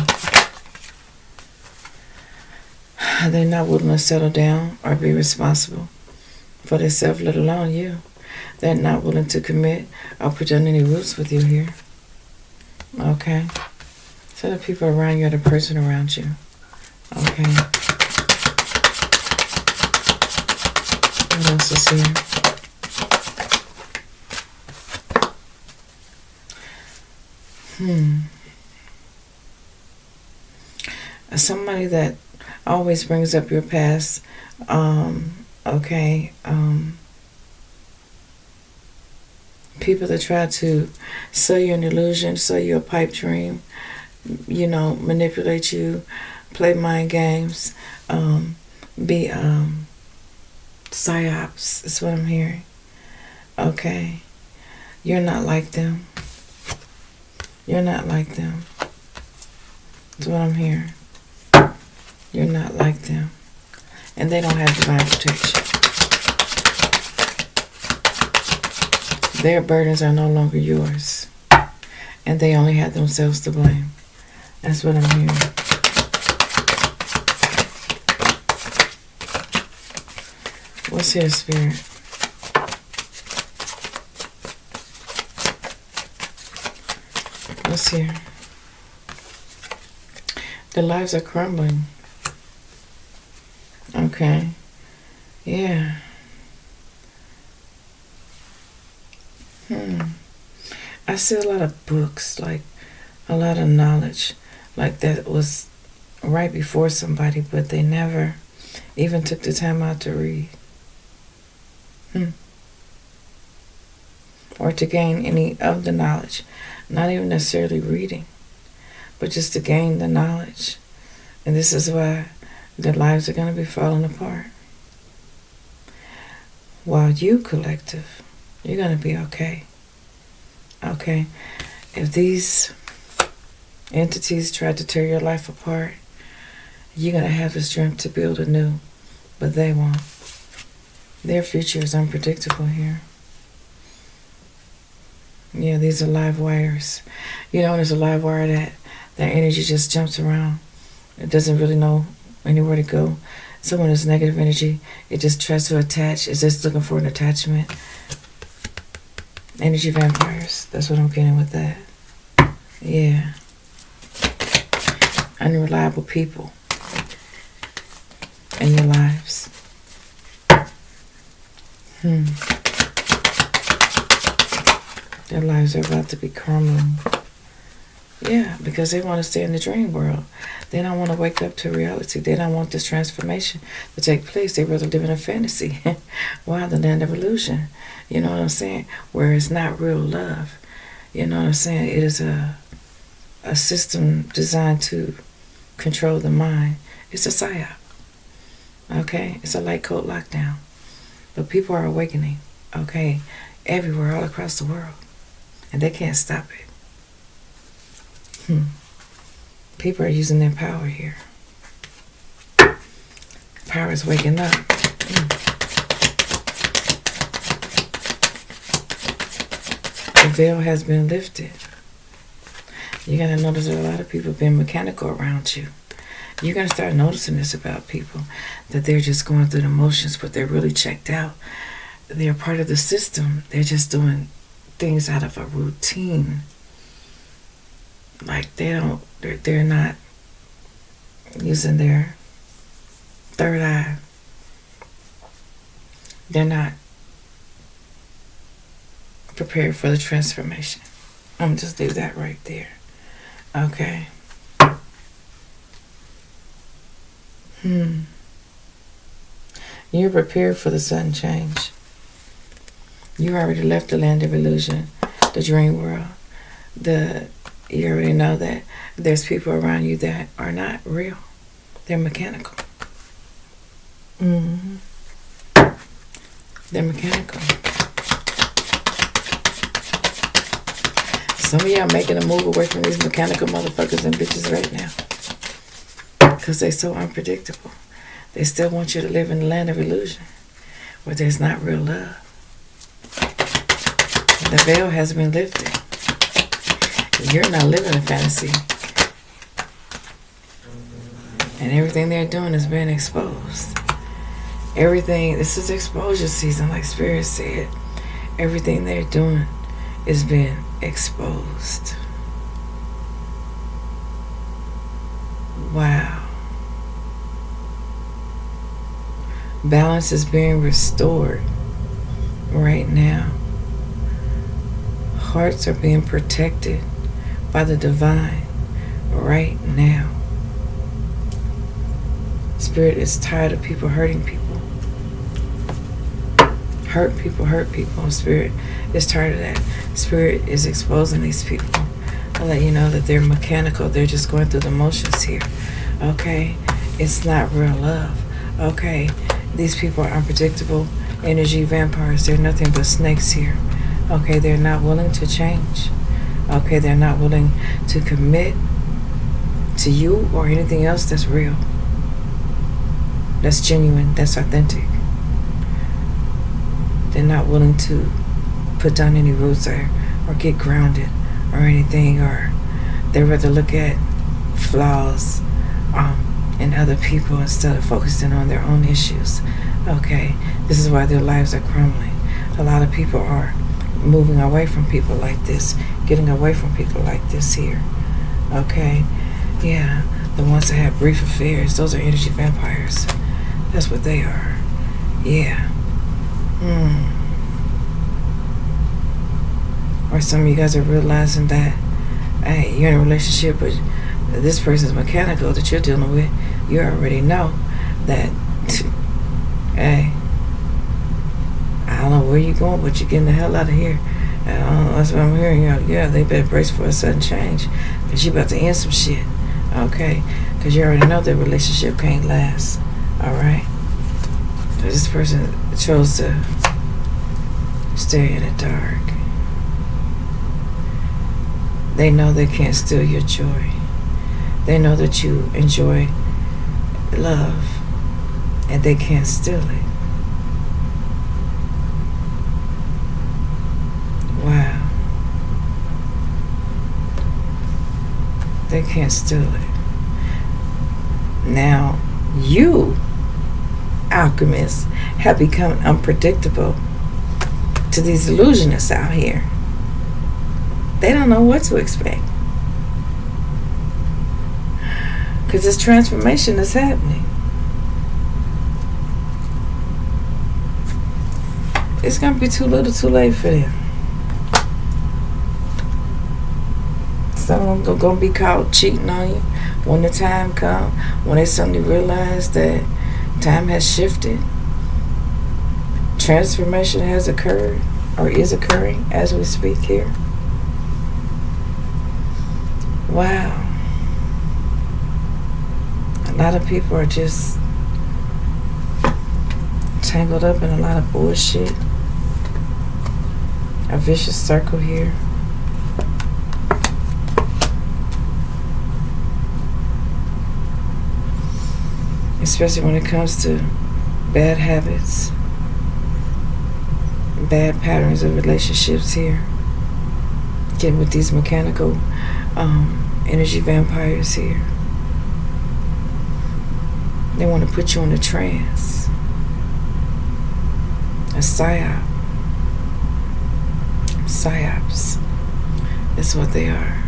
They're not willing to settle down or be responsible for themselves, let alone you. They're not willing to commit or put down any roots with you here. Okay? So the people around you are the person around you. Okay? What else is here? Somebody that always brings up your past. Okay. People that try to sell you an illusion, sell you a pipe dream, you know, manipulate you, play mind games, be psyops is what I'm hearing. Okay. You're not like them. You're not like them. That's what I'm hearing. You're not like them. And they don't have divine protection. Their burdens are no longer yours. And they only have themselves to blame. That's what I'm hearing. What's here, spirit? What's here? The lives are crumbling. Okay. Yeah. I see a lot of books, like a lot of knowledge, like that was right before somebody, but they never even took the time out to read. Or to gain any of the knowledge. Not even necessarily reading, but just to gain the knowledge. And this is why their lives are going to be falling apart. While you, collective, you're going to be okay. Okay? If these entities try to tear your life apart, you're going to have the strength to build anew, but they won't. Their future is unpredictable here. Yeah, these are live wires. You know, there's a live wire that energy just jumps around. It doesn't really know anywhere to go. So when it's negative energy, it just tries to attach. It's just looking for an attachment. Energy vampires. That's what I'm getting with that. Yeah. Unreliable people in your lives. Their lives are about to be crumbling. Yeah, because they want to stay in the dream world. They don't want to wake up to reality. They don't want this transformation to take place. They rather live in a fantasy. Wow, the land of illusion. You know what I'm saying? Where it's not real love. You know what I'm saying? It is a system designed to control the mind. It's a psyop. Okay? It's a light code lockdown. But people are awakening. Okay? Everywhere, all across the world. And they can't stop it. People are using their power here. Power is waking up. The veil has been lifted. You gotta notice that a lot of people being mechanical around you. You're going to start noticing this about people, that they're just going through the motions, but they're really checked out. They're part of the system. They're just doing things out of a routine. Like they're not using their third eye. They're not prepared for the transformation. I'm going to just leave that right there. Okay. You're prepared for the sudden change. You already left the land of illusion, the dream world. You already know that there's people around you that are not real. They're mechanical. They're mechanical. Some of y'all making a move away from these mechanical motherfuckers and bitches right now. Because they're so unpredictable. They still want you to live in the land of illusion where there's not real love. The veil has been lifted. You're not living a fantasy. And everything they're doing is being exposed. This is exposure season, like Spirit said. Everything they're doing is being exposed. Wow. Balance is being restored right now. Hearts are being protected by the divine right now. Spirit is tired of people hurting people. Hurt people. Spirit is tired of that. Spirit is exposing these people. I'll let you know that they're mechanical. They're just going through the motions here. Okay? It's not real love. Okay? These people are unpredictable energy vampires. They're nothing but snakes here. Okay? They're not willing to change. Okay? They're not willing to commit to you or anything else that's real. That's genuine. That's authentic. They're not willing to put down any roots or get grounded or anything, or they rather look at flaws in other people instead of focusing on their own issues. Okay, this is why their lives are crumbling. A lot of people are moving away from people like this, getting away from people like this here. Okay, yeah, the ones that have brief affairs, those are energy vampires. That's what they are. Yeah. Or some of you guys are realizing that you're in a relationship with this person's mechanical that you're dealing with. You already know that, hey, I don't know where you're going, but you're getting the hell out of here. That's what I'm hearing. Yeah, they better brace for a sudden change because you're about to end some shit. Okay? Because you already know that relationship can't last. Alright? This person chose to stay in the dark. They know they can't steal your joy. They know that you enjoy love, and they can't steal it. Wow. They can't steal it. Now, you, alchemists, have become unpredictable to these illusionists out here. They don't know what to expect. Because this transformation is happening. It's going to be too little too late for them. Some of them are going to be caught cheating on you when the time comes, when they suddenly realize that time has shifted. Transformation has occurred or is occurring as we speak here. Wow. A lot of people are just tangled up in a lot of bullshit. A vicious circle here. Especially when it comes to bad habits, bad patterns of relationships here. Getting with these mechanical energy vampires here. They want to put you in a trance. A psyop. Psyops. That's what they are.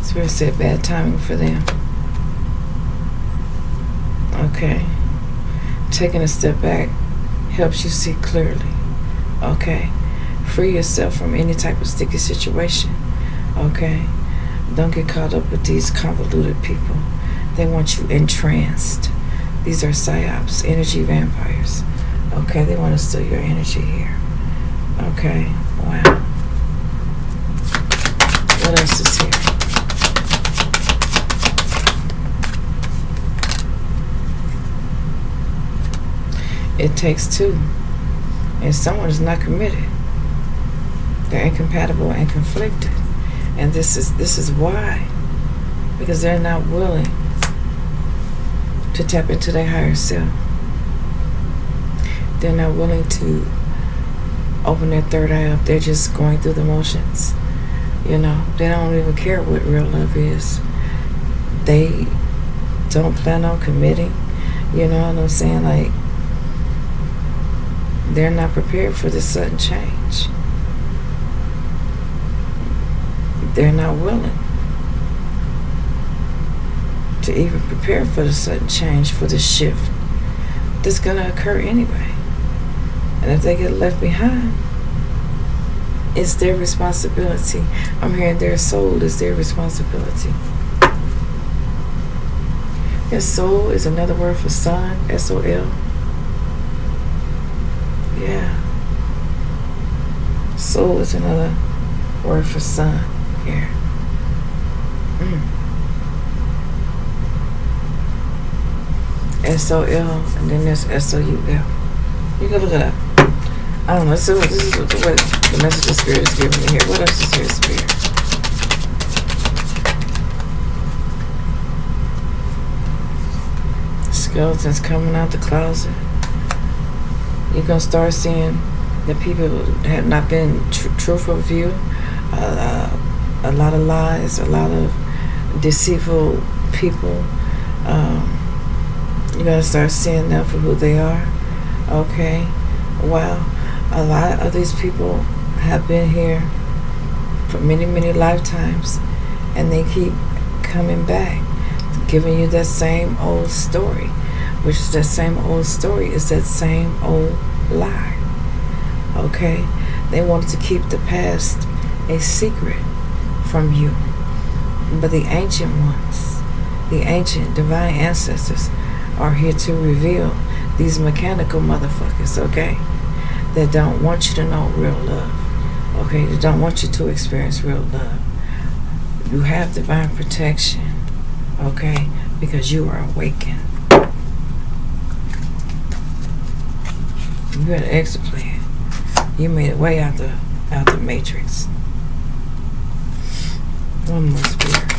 Spirit said bad timing for them. Okay. Taking a step back helps you see clearly. Okay. Free yourself from any type of sticky situation. Okay. Don't get caught up with these convoluted people. They want you entranced. These are psyops, energy vampires. Okay, they want to steal your energy here. Okay, wow. What else is here? It takes two. And someone is not committed. They're incompatible and conflicted. And this is why. Because they're not willing to tap into their higher self. They're not willing to open their third eye up. They're just going through the motions. You know, they don't even care what real love is. They don't plan on committing. You know what I'm saying? Like, they're not prepared for this sudden change. They're not willing to even prepare for the sudden change, for the shift that's going to occur anyway. And if they get left behind, it's their responsibility. I'm hearing their soul is their responsibility. Their soul is another word for son, S-O-L. Yeah. Soul is another word for son here. S-O-L, and then there's S-O-U-L. You can look it up. I don't know. So this is what the message of Spirit is giving me here. What else is here, Spirit? Skeletons coming out the closet. You're going to start seeing that people have not been truthful with you. A lot of lies, a lot of deceitful people. You're going to start seeing them for who they are. Okay. Wow. A lot of these people have been here for many, many lifetimes, and they keep coming back, giving you that same old story, which is that same old story is that same old lie. Okay? They wanted to keep the past a secret from you. But the ancient ones, the ancient divine ancestors are here to reveal these mechanical motherfuckers, okay? That don't want you to know real love. Okay? They don't want you to experience real love. You have divine protection, okay? Because you are awakened. You had an exit plan. You made it way out the matrix. One more, Spirit.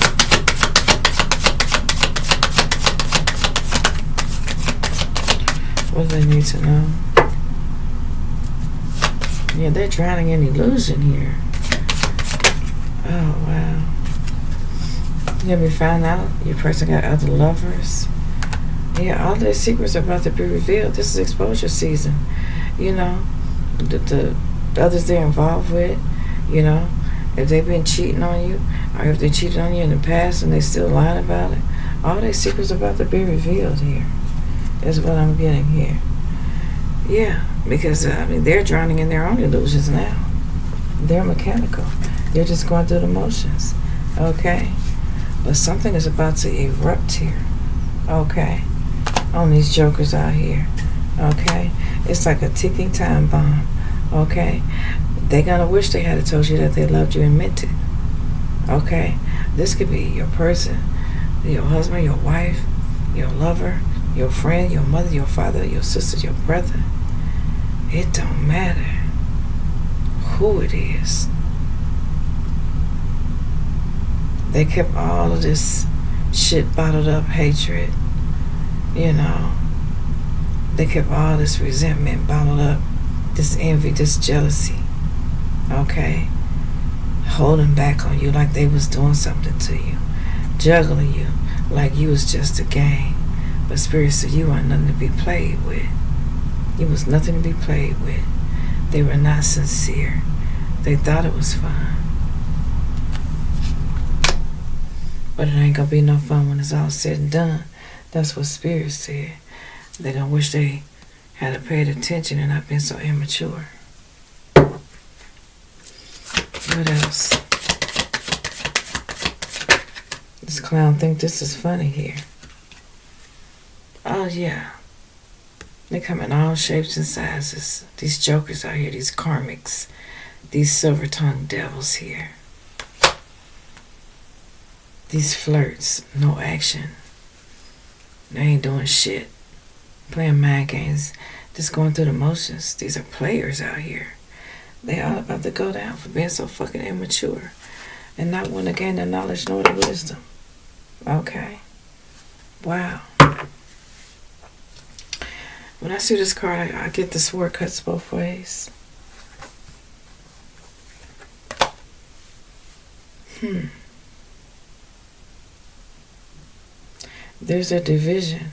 What do they need to know? Yeah, they're drowning in illusion here. Oh, wow. You ever found out your person got other lovers? Yeah, all their secrets are about to be revealed. This is exposure season. You know, the others they're involved with, you know, if they've been cheating on you, or if they cheated on you in the past and they still lying about it, all their secrets are about to be revealed here. Is what I'm getting here. Yeah, because they're drowning in their own illusions now. They're mechanical. They're just going through the motions. Okay? But something is about to erupt here. Okay? On these jokers out here. Okay? It's like a ticking time bomb. Okay? They're gonna wish they had told you that they loved you and meant it. Okay? This could be your person, your husband, your wife, your lover, your friend, your mother, your father, your sister, your brother. It don't matter who it is. They kept all of this shit bottled up, hatred, you know. They kept all this resentment bottled up, this envy, this jealousy, okay? Holding back on you like they was doing something to you, juggling you like you was just a game. But Spirit said you are nothing to be played with. You was nothing to be played with. They were not sincere. They thought it was fun. But it ain't gonna be no fun when it's all said and done. That's what Spirit said. They gonna wish they had paid attention and not been so immature. What else? This clown think this is funny here. Oh yeah. They come in all shapes and sizes. These jokers out here, these karmics, these silver-tongued devils here. These flirts, no action. They ain't doing shit. Playing mind games, just going through the motions. These are players out here. They all about to go down for being so fucking immature and not want to gain the knowledge nor the wisdom. Okay. Wow. When I see this card, I get the sword cuts both ways. There's a division.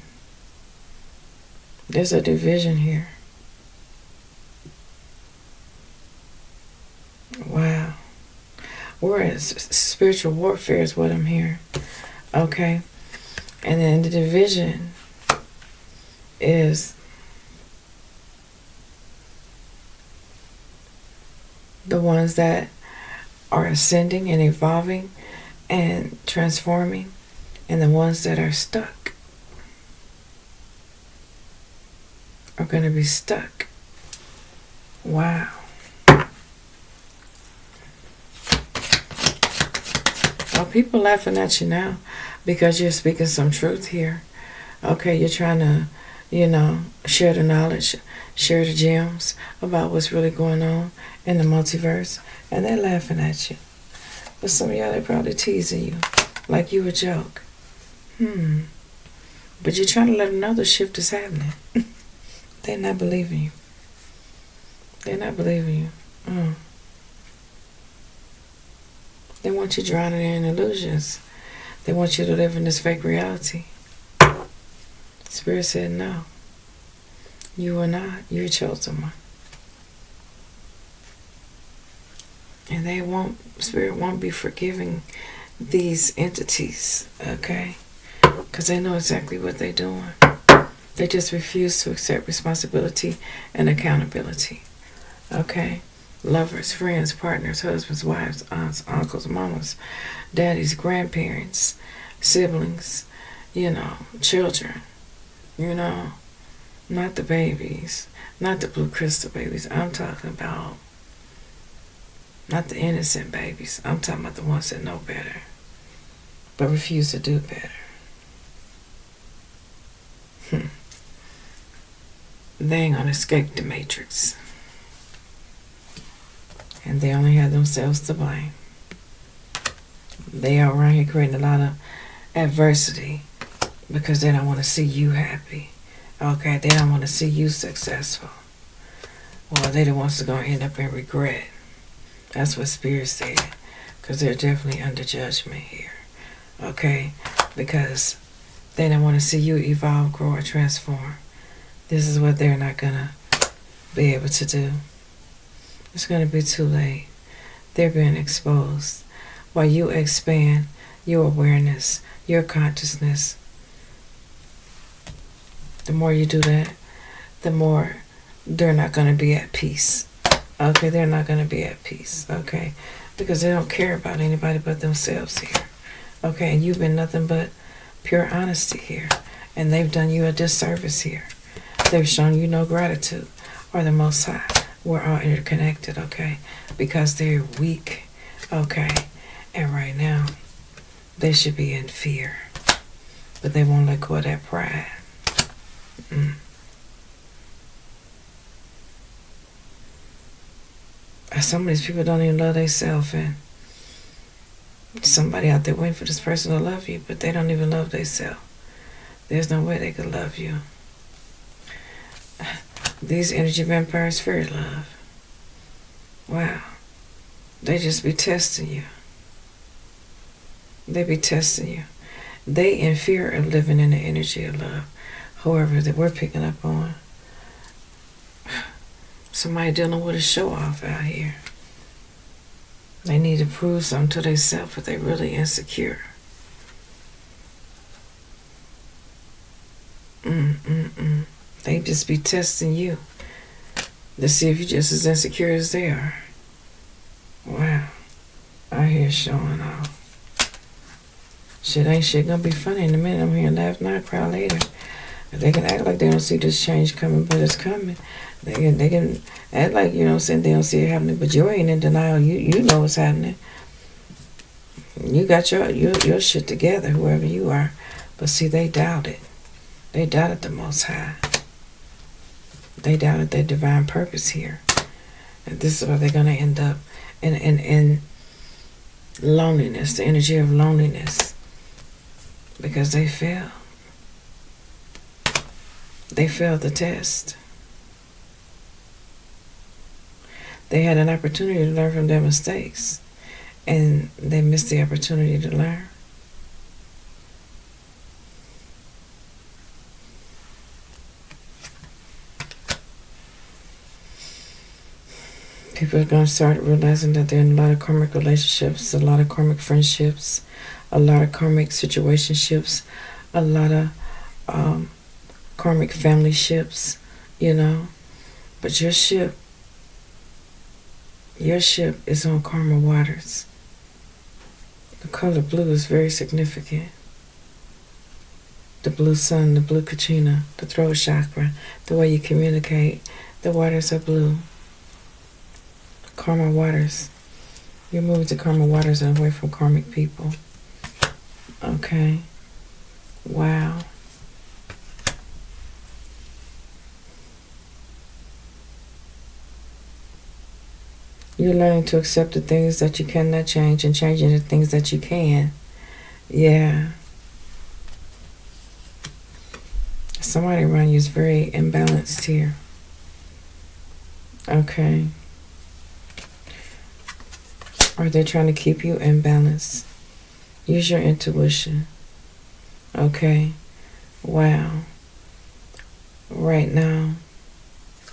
There's a division here. Wow. We're in spiritual warfare is what I'm hearing. Okay. And then the division is the ones that are ascending and evolving and transforming, and the ones that are stuck are going to be stuck. Wow. Well, people laughing at you now because you're speaking some truth here. Okay, you're trying to, share the knowledge, share the gems about what's really going on in the multiverse, and they're laughing at you. But some of y'all, they're probably teasing you like you a joke. But you're trying to let them know the shift is happening. They're not believing you. They're not believing you. They want you drowning in illusions. They want you to live in this fake reality. Spirit said no. You are not. You're a chosen one. And Spirit won't be forgiving these entities, okay? Because they know exactly what they're doing. They just refuse to accept responsibility and accountability, okay? Lovers, friends, partners, husbands, wives, aunts, uncles, mamas, daddies, grandparents, siblings, children, not the babies, not the blue crystal babies. I'm talking about not the innocent babies. I'm talking about the ones that know better, but refuse to do better. They ain't gonna escape the matrix. And they only have themselves to blame. They are around here creating a lot of adversity because they don't want to see you happy. Okay, they don't want to see you successful. Well, they the ones that are going to end up in regret. That's what Spirit said. Because they're definitely under judgment here. Okay? Because they don't want to see you evolve, grow, or transform. This is what they're not going to be able to do. It's going to be too late. They're being exposed. While you expand your awareness, your consciousness, the more you do that, the more they're not going to be at peace. Okay, they're not going to be at peace. Okay, because they don't care about anybody but themselves here. Okay, and you've been nothing but pure honesty here. And they've done you a disservice here. They've shown you no gratitude or the Most High. We're all interconnected, okay? Because they're weak, okay? And right now, they should be in fear. But they won't let go of that pride. Some of these people don't even love themselves, and somebody out there waiting for this person to love you, but they don't even love themselves. There's no way they could love you. These energy vampires fear love. Wow. They just be testing you. They be testing you. They in fear of living in the energy of love. whoever that we're picking up on. Somebody dealing with a show-off out here. They need to prove something to themselves, but they're really insecure. They just be testing you to see if you're just as insecure as they are. Wow. Out here showing off. Shit ain't shit gonna be funny in a minute. I'm here laugh now, cry later. They can act like they don't see this change coming, but it's coming. They can act like, you know what I'm saying, they don't see it happening, but you ain't in denial. You know what's happening. You got your shit together, whoever you are. But see, they doubted. They doubted the Most High. They doubted their divine purpose here. And this is where they're going to end up in loneliness, the energy of loneliness. Because they failed. They failed the test. They had an opportunity to learn from their mistakes, and they missed the opportunity to learn. People are going to start realizing that they're in a lot of karmic relationships, a lot of karmic friendships, a lot of karmic situationships, a lot of karmic family ships, you know. But your ship is on karma waters. The color blue is very significant. The blue sun, the blue kachina, the throat chakra, the way you communicate, the waters are blue. Karma waters. You're moving to karma waters and away from karmic people. Okay. Wow. You're learning to accept the things that you cannot change and changing the things that you can. Yeah. Somebody around you is very imbalanced here. Okay. Or they're trying to keep you imbalanced. Use your intuition. Okay. Wow. Right now.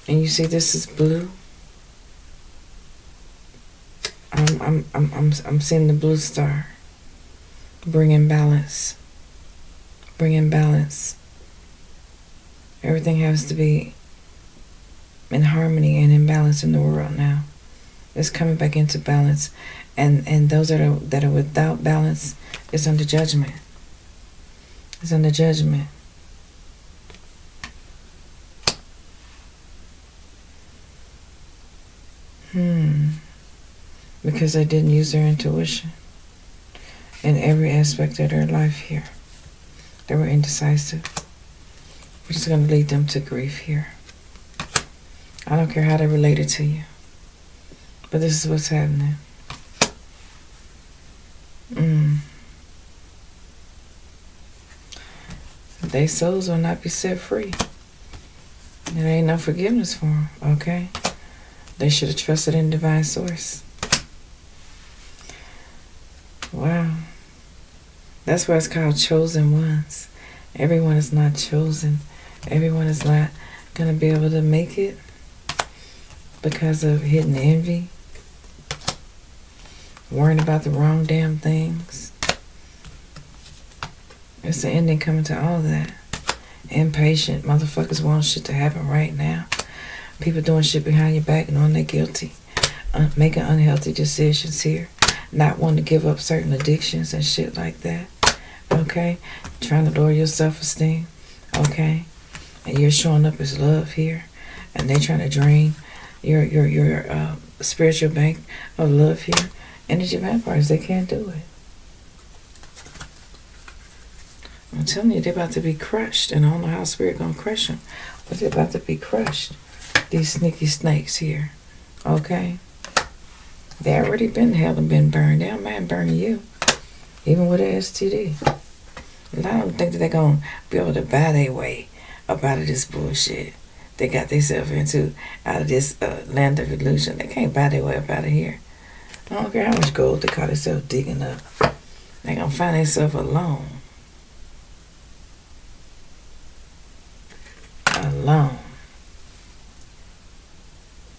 And you see this is blue. I'm seeing the blue star. Bringing balance. Bringing balance. Everything has to be in harmony and in balance in the world now. It's coming back into balance, and those that are without balance is under judgment. It's under judgment. Because they didn't use their intuition in every aspect of their life here. They were indecisive, which is going to lead them to grief here. I don't care how they relate it to you, but this is what's happening. Their souls will not be set free. There ain't no forgiveness for them, okay? They should have trusted in divine source. Wow. That's why it's called chosen ones. Everyone is not chosen. Everyone is not going to be able to make it because of hidden envy, worrying about the wrong damn things. It's the ending coming to all that. Impatient motherfuckers want shit to happen right now. People doing shit behind your back knowing they're guilty. Making unhealthy decisions here. Not wanting to give up certain addictions and shit like that. Okay? Trying to lower your self-esteem. Okay? And you're showing up as love here. And they're trying to drain your spiritual bank of love here. Energy vampires, they can't do it. I'm telling you, they're about to be crushed. And I don't know how spirit gonna crush them. But they're about to be crushed. These sneaky snakes here. Okay? They already been held and been burned. They don't mind burning you. Even with an STD. And I don't think that they're going to be able to buy their way up out of this bullshit they got themselves into, out of this land of illusion. They can't buy their way up out of here. I don't care how much gold they call themselves digging up. They're going to find themselves alone. alone.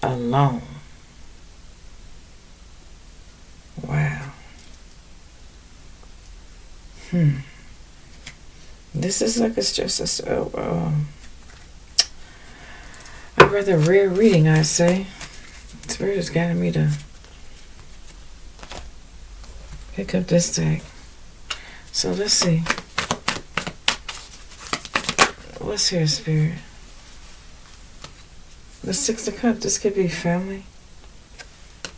Alone. Wow. This is like it's just a rather rare reading, I'd say. Spirit has gotten me to pick up this deck. So let's see. What's here, Spirit? The Six of Cups. This could be family,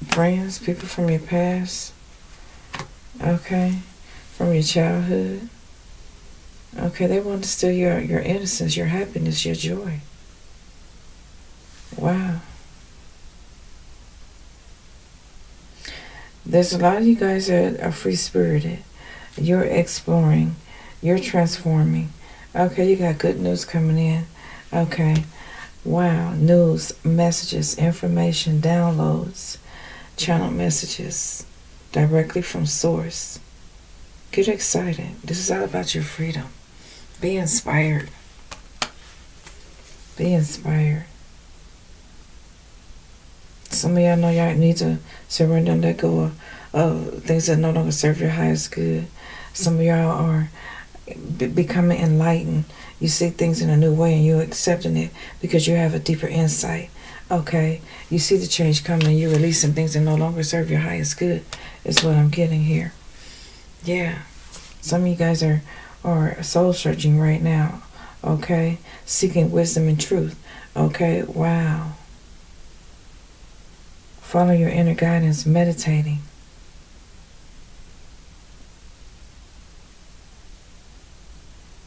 friends, people from your past. Okay. From your childhood. Okay, they want to steal your innocence, your happiness, your joy. Wow. There's a lot of you guys that are free-spirited. You're exploring. You're transforming. Okay, you got good news coming in. Okay. Wow. News, messages, information, downloads, channel messages directly from source. Get excited. This is all about your freedom. Be inspired. Be inspired. Some of y'all know y'all need to surrender and let go of things that no longer serve your highest good. Some of y'all are becoming enlightened. You see things in a new way and you're accepting it because you have a deeper insight. Okay, you see the change coming and you're releasing things that no longer serve your highest good is what I'm getting here. Yeah, some of you guys are soul searching right now. Okay, seeking wisdom and truth. Okay, wow. Follow your inner guidance, meditating.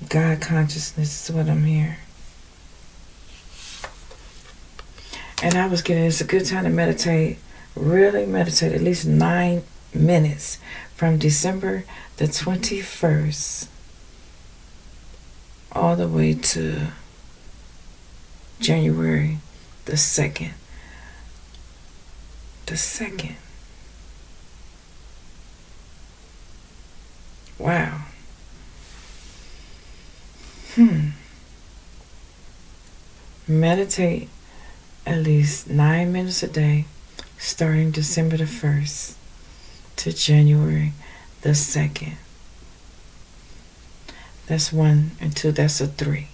God consciousness is what I'm hearing. And I was getting, it's a good time to meditate. Really meditate at least 9 minutes from December the 21st all the way to January the 2nd. The 2nd. Wow. Meditate at least 9 minutes a day, starting December the 1st to January the 2nd. That's 1 and 2. That's a 3.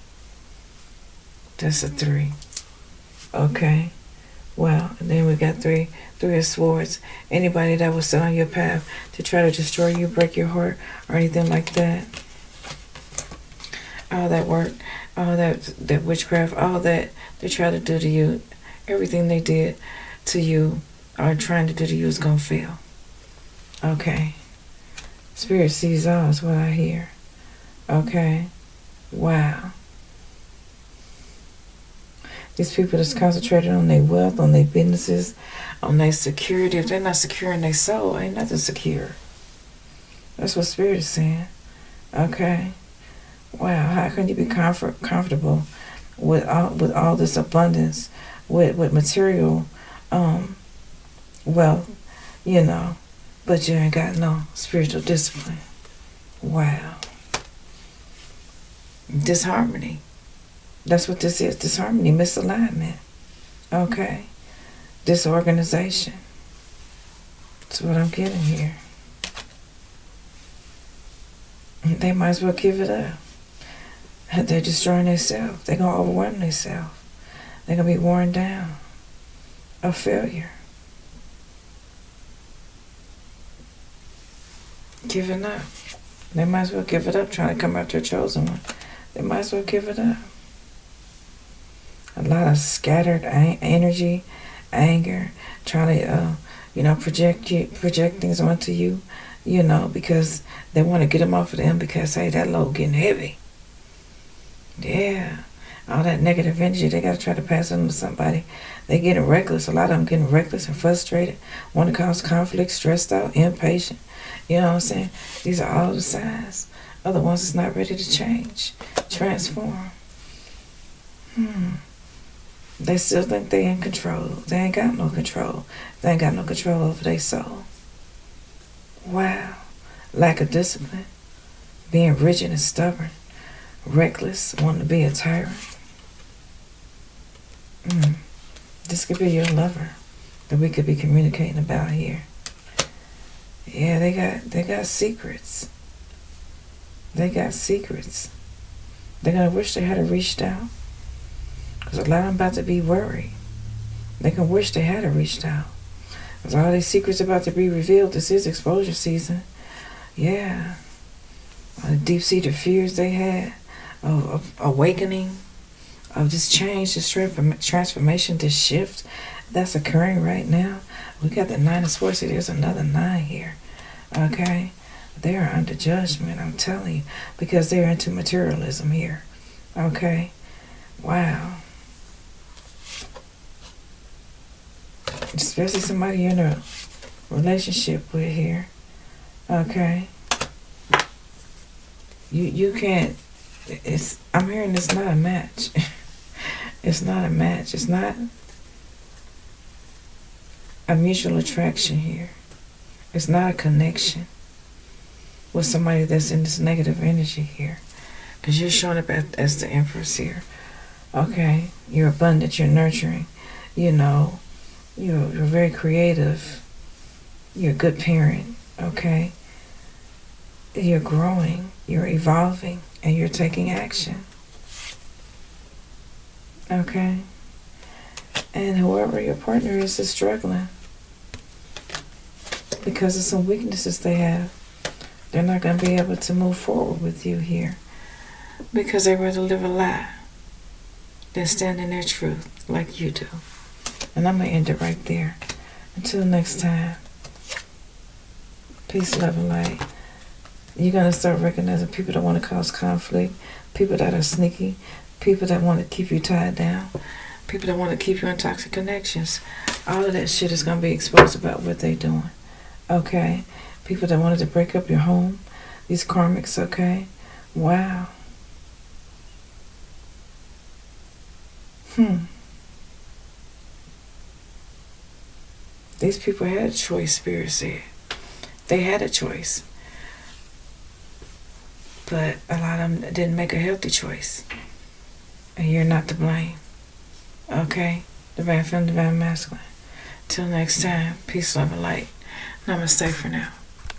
That's a 3. Okay. Well, and then we got 3 of Swords. Anybody that was set on your path to try to destroy you, break your heart, or anything like that. All that work, all that witchcraft, all that they try to do to you, everything they did to you or trying to do to you is going to fail. Okay. Spirit sees all is what I hear. Okay. Wow. These people that's concentrated on their wealth, on their businesses, on their security. If they're not secure in their soul, ain't nothing secure. That's what Spirit is saying. Okay. Wow. How can you be comfortable with all this abundance, with material wealth, but you ain't got no spiritual discipline? Wow. Disharmony. That's what this is. Disharmony, misalignment. Okay. Disorganization. That's what I'm getting here. They might as well give it up. They're destroying themselves. They're going to overwhelm themselves. They're going to be worn down. A failure. Giving up. They might as well give it up trying to come after a chosen one. They might as well give it up. A lot of scattered energy, anger, trying to, project things onto you, because they want to get them off of them because, hey, that load getting heavy. Yeah. All that negative energy, they got to try to pass it on to somebody. They getting reckless. A lot of them getting reckless and frustrated, want to cause conflict, stressed out, impatient. You know what I'm saying? These are all the signs. Other ones that's not ready to change, transform. They still think they in control. They ain't got no control. They ain't got no control over their soul. Wow. Lack of discipline. Being rigid and stubborn. Reckless. Wanting to be a tyrant. This could be your lover that we could be communicating about here. Yeah, they got secrets. They got secrets. They're gonna wish they had reached out, because a lot of them about to be worried. They can wish they had reached out, because all these secrets about to be revealed. This is exposure season. Yeah, all the deep-seated fears they had of awakening, of this change, this transformation, this shift that's occurring right now. We got the 9 of Swords. There's another 9 here. Okay? They are under judgment, I'm telling you, because they're into materialism here. Okay? Wow. Especially somebody you're in a relationship with here. Okay? You can't, I'm hearing it's not a match. It's not a match. It's not a mutual attraction here. It's not a connection with somebody that's in this negative energy here. Because you're showing up as the Empress here. Okay? You're abundant. You're nurturing. You know, you're very creative. You're a good parent. Okay? You're growing. You're evolving. And you're taking action. Okay? And whoever your partner is struggling because of some weaknesses they have. They're not going to be able to move forward with you here because they rather live a lie than stand in their truth like you do. And I'm going to end it right there. Until next time, peace, love, and light. You're going to start recognizing people that want to cause conflict, people that are sneaky, people that want to keep you tied down, people that want to keep you in toxic connections. All of that shit is going to be exposed about what they're doing. Okay? People that wanted to break up your home, these karmics, okay? Wow. These people had a choice, Spirit said. They had a choice. But a lot of them didn't make a healthy choice. And you're not to blame. Okay? Divine Feminine, Divine Masculine. Till next time, peace, love, and light. Namaste for now.